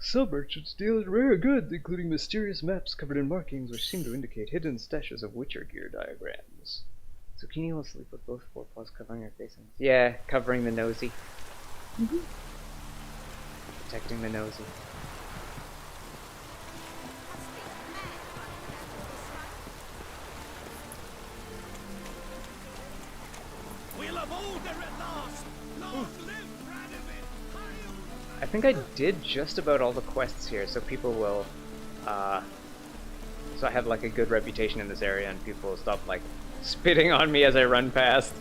Some merchants deal in rare goods, including mysterious maps covered in markings which seem to indicate hidden stashes of Witcher gear diagrams. Zucchini will sleep with both forepaws covering her face. Yeah, covering the nosy. Protecting the nosy. We'll have all there at last. Long live Radovid. I think I did just about all the quests here, so people will, so I have like a good reputation in this area and people will stop like spitting on me as I run past.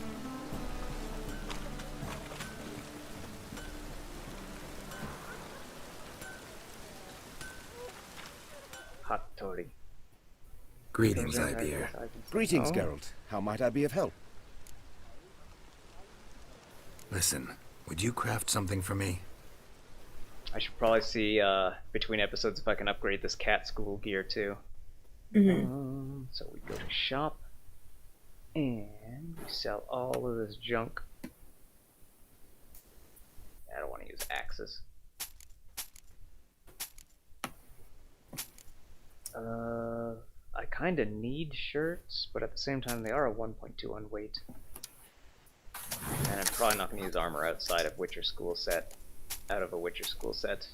Hot Tori. Greetings, Ibeer. Greetings, Geralt. How might I be of help? Listen, would you craft something for me? I should probably see between episodes if I can upgrade this cat school gear too. So we go to shop and we sell all of this junk. I don't want to use axes. I kind of need shirts, but at the same time they are a 1.2 on weight. And I'm probably not going to use armor outside of Witcher School set. Out of a Witcher School set.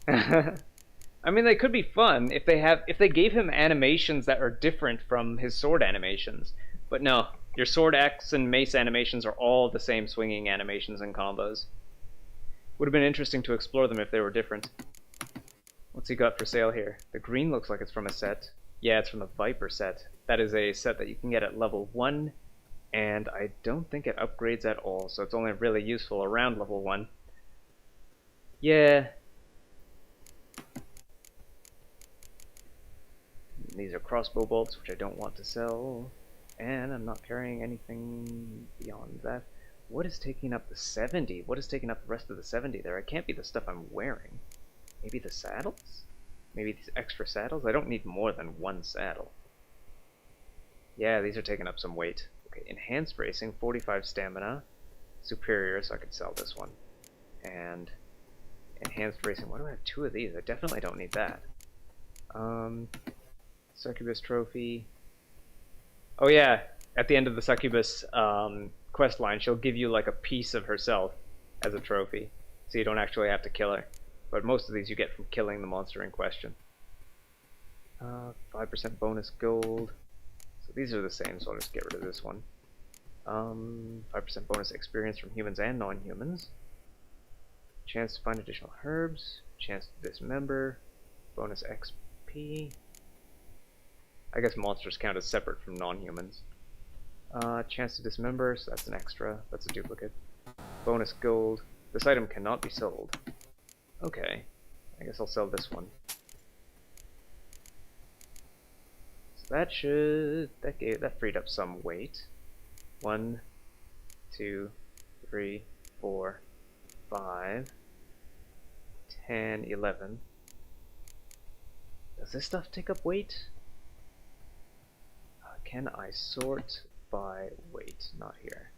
I I mean, they could be fun if they gave him animations that are different from his sword animations. But no, your sword, axe, and mace animations are all the same swinging animations and combos. Would have been interesting to explore them if they were different. What's he got for sale here? The green looks like it's from a set. Yeah, it's from the Viper set. That is a set that you can get at level 1, and I don't think it upgrades at all, so it's only really useful around level 1. Yeah. These are crossbow bolts, which I don't want to sell, and I'm not carrying anything beyond that. What is taking up the 70? What is taking up the rest of the 70 there? It can't be the stuff I'm wearing. Maybe the saddles? Maybe these extra saddles? I don't need more than one saddle. Yeah, these are taking up some weight. Okay, enhanced racing, 45 stamina. Superior, so I could sell this one. And enhanced racing, why do I have 2 of these? I definitely don't need that. Succubus trophy. Oh yeah, at the end of the Succubus quest line, she'll give you like a piece of herself as a trophy, so you don't actually have to kill her. But most of these you get from killing the monster in question. 5% bonus gold. So these are the same, so I'll just get rid of this one. 5% bonus experience from humans and non-humans. Chance to find additional herbs. Chance to dismember. Bonus XP. I guess monsters count as separate from non-humans. Chance to dismember, so that's an extra. That's a duplicate. Bonus gold. This item cannot be sold. Okay. I guess I'll sell this one. So that should... That freed up some weight. 1, 2, 3, 4, 5, 10, 11. Does this stuff take up weight? Can I sort by weight? Not here.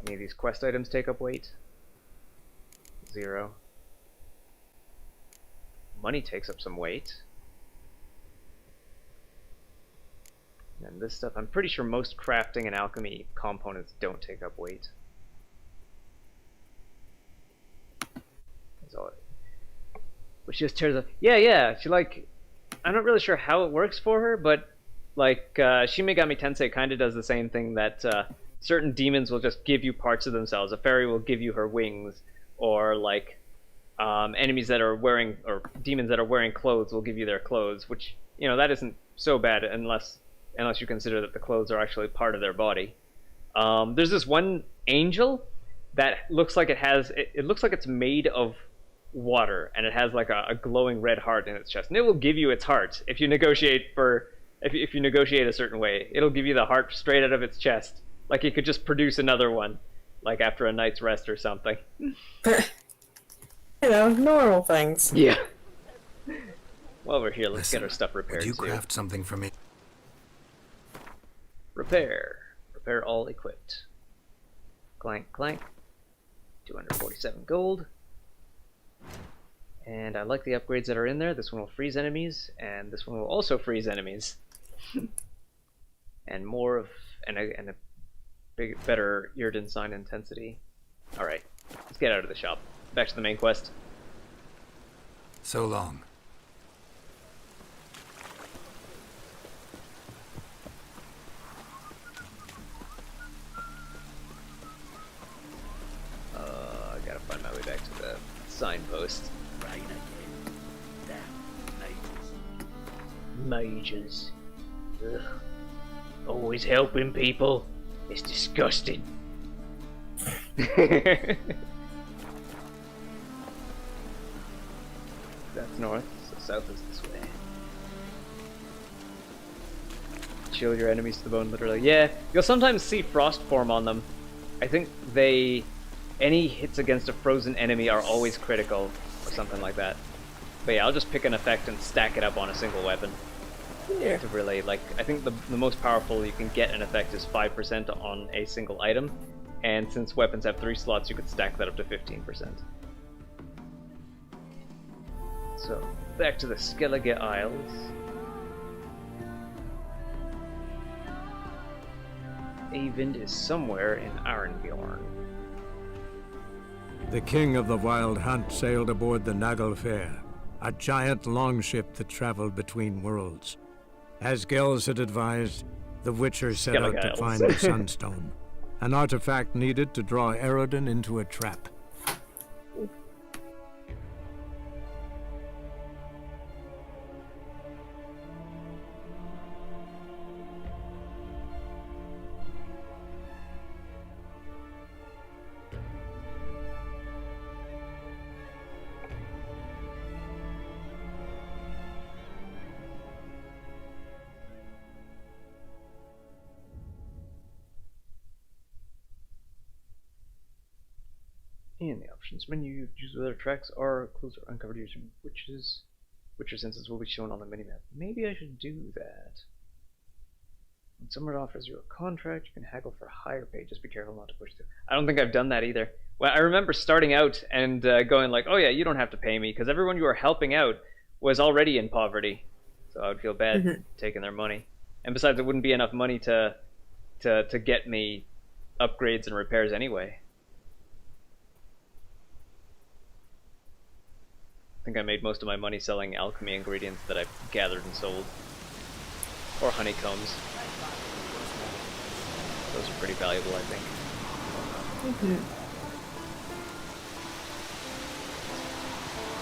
Any of these quest items take up weight? 0. Money takes up some weight. And this stuff, I'm pretty sure most crafting and alchemy components don't take up weight. That's all it. Which just tears up. Yeah, she like... I'm not really sure how it works for her, but like Shin Megami Tensei kind of does the same thing that certain demons will just give you parts of themselves. A fairy will give you her wings, or like enemies that are wearing, or demons that are wearing clothes will give you their clothes, which, you know, that isn't so bad unless you consider that the clothes are actually part of their body. There's this one angel that looks like it looks like it's made of water, and it has like a glowing red heart in its chest, and it will give you its heart if you negotiate if you negotiate a certain way. It'll give you the heart straight out of its chest, like it could just produce another one, like after a night's rest or something. You know, normal things. Yeah. While we're here, let's get our stuff repaired. Would you craft something for me? Repair all equipped. Clank clank. 247 gold. And I like the upgrades that are in there. This one will freeze enemies, and this one will also freeze enemies. And more of a better Irden sign intensity. All right, let's get out of the shop. Back to the main quest. So long. I gotta find my way back to the signpost. Right again. Damn Mages. Ugh. Always helping people. It's disgusting. That's north, so south is this way. Chill your enemies to the bone, literally. Yeah, you'll sometimes see frost form on them. I think any hits against a frozen enemy are always critical, or something like that. But yeah, I'll just pick an effect and stack it up on a single weapon. Yeah. To really, like, I think the most powerful you can get an effect is 5% on a single item, and since weapons have 3 slots, you could stack that up to 15%. So, back to the Skellige Isles. Eyvind is somewhere in Arenbjorn. The king of the Wild Hunt sailed aboard the Naglfar, a giant longship that traveled between worlds. As Gels had advised, the Witcher set out to find the Sunstone, an artifact needed to draw Eredin into a trap. In the options menu, use other tracks or close or uncovered using Witcher senses will be shown on the minimap. Maybe I should do that. When someone offers you a contract, you can haggle for higher pay. Just be careful not to push through. I don't think I've done that either. Well, I remember starting out and going like, oh yeah, you don't have to pay me, because everyone you were helping out was already in poverty. So I would feel bad taking their money. And besides, it wouldn't be enough money to get me upgrades and repairs anyway. I think I made most of my money selling alchemy ingredients that I've gathered and sold. Or honeycombs. Those are pretty valuable, I think.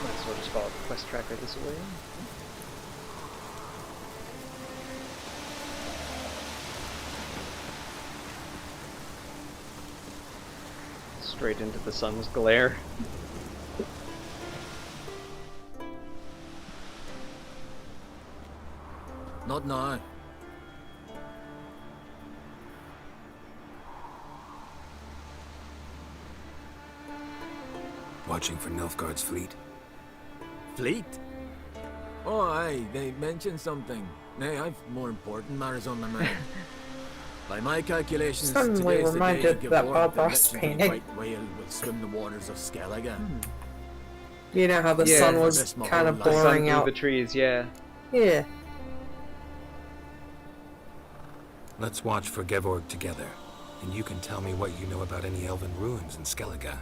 Might as well just follow the quest tracker this way. Straight into the sun's glare. Not now. Watching for Nilfgaard's fleet. Fleet? Oh, aye, they mentioned something. Nay, I've more important matters on my mind. By my calculations, Suddenly today's the day reminded you that give Bob word Ross the painting. white whale will swim the waters of Skellige. You know how the sun was kind of blurring out the trees, yeah. Yeah. Let's watch for Gevorg together, and you can tell me what you know about any elven ruins in Skellige.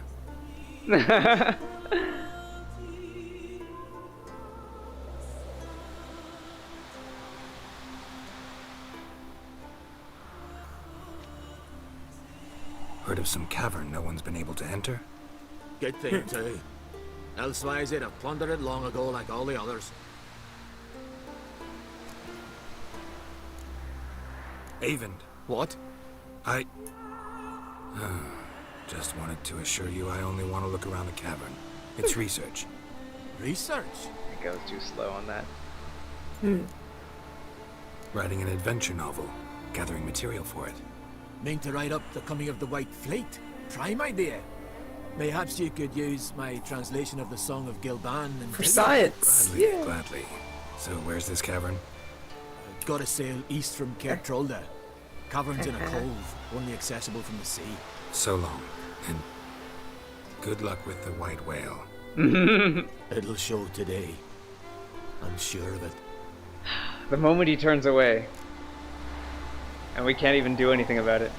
Heard of some cavern no one's been able to enter? Good thing, too. Elsewise, they'd have plundered it long ago like all the others. Avend. What? Just wanted to assure you I only want to look around the cavern. It's research. Research? I think I was too slow on that. Writing an adventure novel, gathering material for it. Mean to write up the coming of the White Fleet? Prime idea. Mayhaps you could use my translation of the Song of Gilban and for science. Gladly, gladly. So where's this cavern? Gotta sail east from Cape Trolda. Cavern's in a cove, only accessible from the sea. So long, and good luck with the white whale. It'll show today. I'm sure of it. The moment he turns away, and we can't even do anything about it.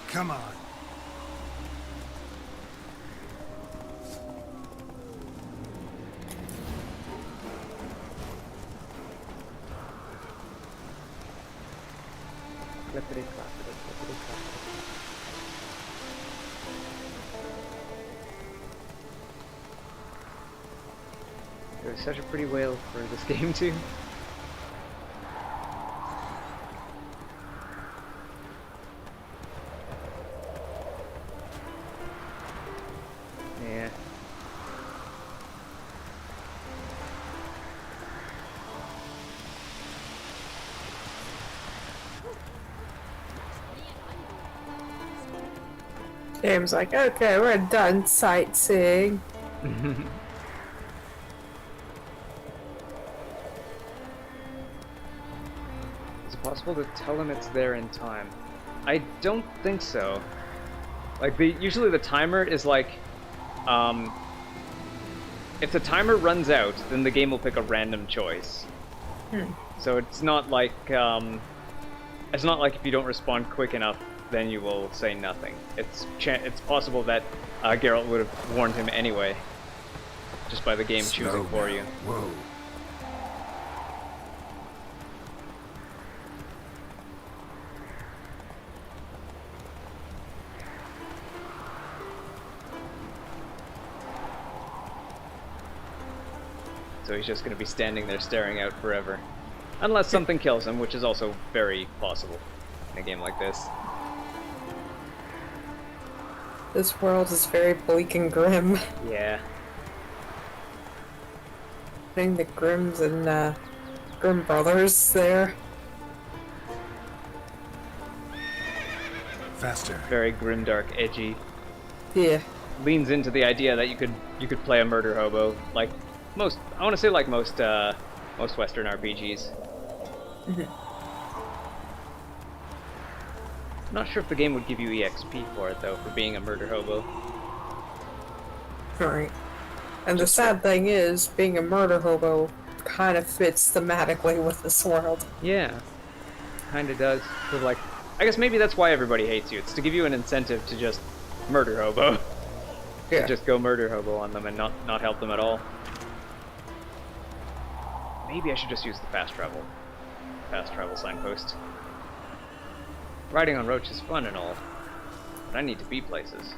Come on. Clippity clappity, clippity clappity. It was such a pretty whale for this game too. Yeah. James like, okay, we're done sightseeing. possible to tell him it's there in time? I don't think so. Like, usually the timer is like, if the timer runs out, then the game will pick a random choice. So it's not like if you don't respond quick enough, then you will say nothing. It's possible that Geralt would have warned him anyway, just by the game choosing for you. Whoa. So he's just going to be standing there staring out forever. Unless something kills him, which is also very possible in a game like this. This world is very bleak and grim. Yeah. I think the Grimms and Grimm brothers there. Faster. Very grimdark, edgy. Yeah. Leans into the idea that you could play a murder hobo, like most. I want to say like most Western RPGs. Not sure if the game would give you EXP for it though, for being a murder hobo. Right. And the sad thing is, being a murder hobo kind of fits thematically with this world. Yeah, kind of does. Cause like, I guess maybe that's why everybody hates you. It's to give you an incentive to just murder hobo. Yeah. Just go murder hobo on them and not help them at all. Maybe I should just use the fast travel signpost. Riding on Roach is fun and all, but I need to be places.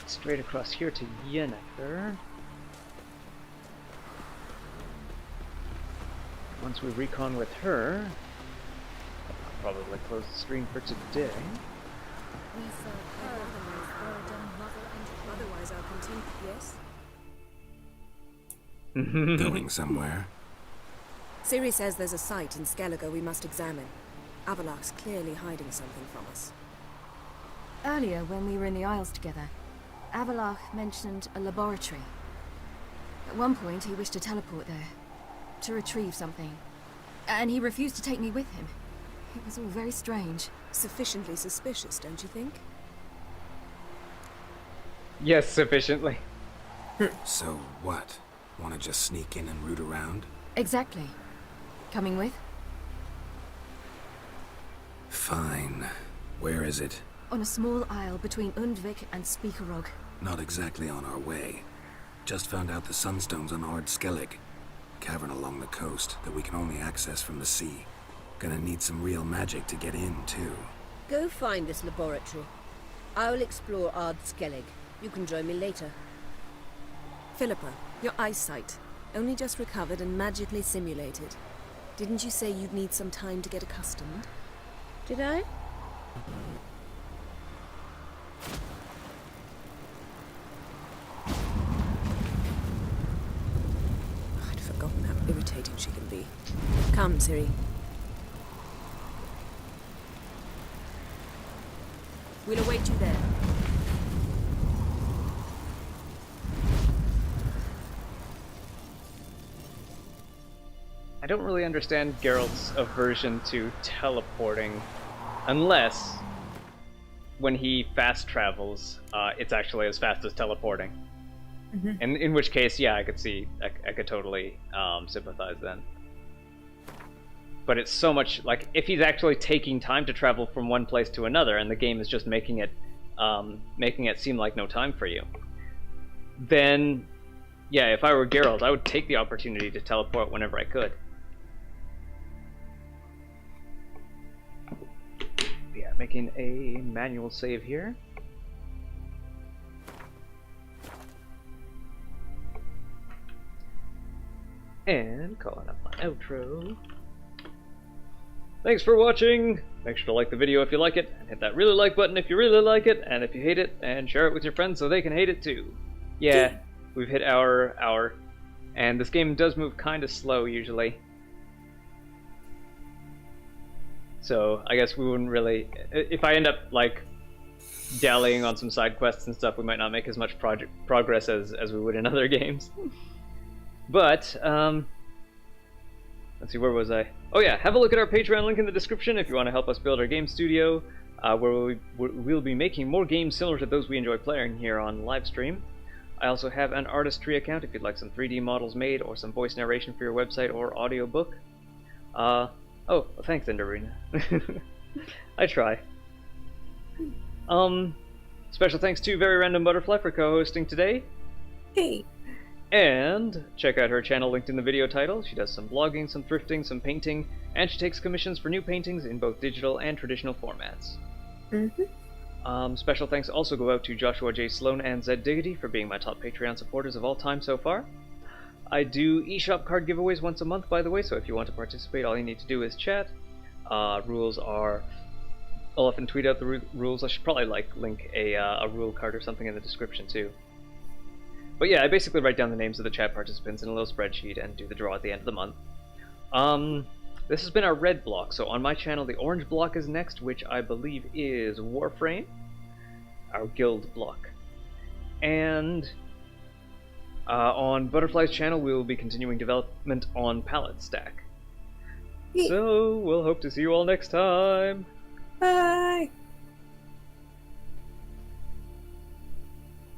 Straight across here to Yennefer. Once we recon with her, I'll probably close the stream for today. Otherwise, I'll continue. Yes? Going somewhere. Ciri says there's a site in Skellige we must examine. Avalok's clearly hiding something from us. Earlier, when we were in the Isles together, Avalok mentioned a laboratory. At one point, he wished to teleport there, to retrieve something. And he refused to take me with him. It was all very strange. Sufficiently suspicious, don't you think? Yes, sufficiently. So what? Want to just sneak in and root around? Exactly. Coming with? Fine. Where is it? On a small isle between Undvik and Speakerog. Not exactly on our way. Just found out the Sunstone's on Ard Skellig. Cavern along the coast that we can only access from the sea. Gonna need some real magic to get in, too. Go find this laboratory. I will explore Ard Skellig. You can join me later. Philippa, your eyesight. Only just recovered and magically simulated. Didn't you say you'd need some time to get accustomed? Did I? I'd forgotten how irritating she can be. Come, Ciri. We'll await you there. I don't really understand Geralt's aversion to teleporting, unless when he fast travels, it's actually as fast as teleporting. And in which case, yeah, I could totally sympathize then. But it's so much like if he's actually taking time to travel from one place to another, and the game is just making it seem like no time for you, then yeah, if I were Geralt, I would take the opportunity to teleport whenever I could. Yeah, making a manual save here. And calling up my outro. Thanks for watching. Make sure to like the video if you like it, and hit that really like button if you really like it, and if you hate it, and share it with your friends so they can hate it too. Yeah, we've hit our hour, and this game does move kind of slow usually. So I guess we wouldn't really, if I end up like dallying on some side quests and stuff, we might not make as much progress as we would in other games. But let's see, where was I? Oh yeah, have a look at our Patreon link in the description if you want to help us build our game studio, where we'll be making more games similar to those we enjoy playing here on livestream. I also have an artistry account if you'd like some 3D models made or some voice narration for your website or audiobook. Oh, well, thanks, Enderina. I try. Special thanks to Very Random Butterfly for co-hosting today. Hey. And check out her channel linked in the video title. She does some blogging, some thrifting, some painting, and she takes commissions for new paintings in both digital and traditional formats. Special thanks also go out to Joshua J. Sloan and Zed Diggity for being my top Patreon supporters of all time so far. I do eShop card giveaways once a month, by the way, so if you want to participate, all you need to do is chat. Rules are... I'll often tweet out the rules. I should probably link a rule card or something in the description too. But yeah, I basically write down the names of the chat participants in a little spreadsheet and do the draw at the end of the month. This has been our red block, so on my channel the orange block is next, which I believe is Warframe, our guild block. And on Butterfly's channel we will be continuing development on Palette Stack. So we'll hope to see you all next time. Bye!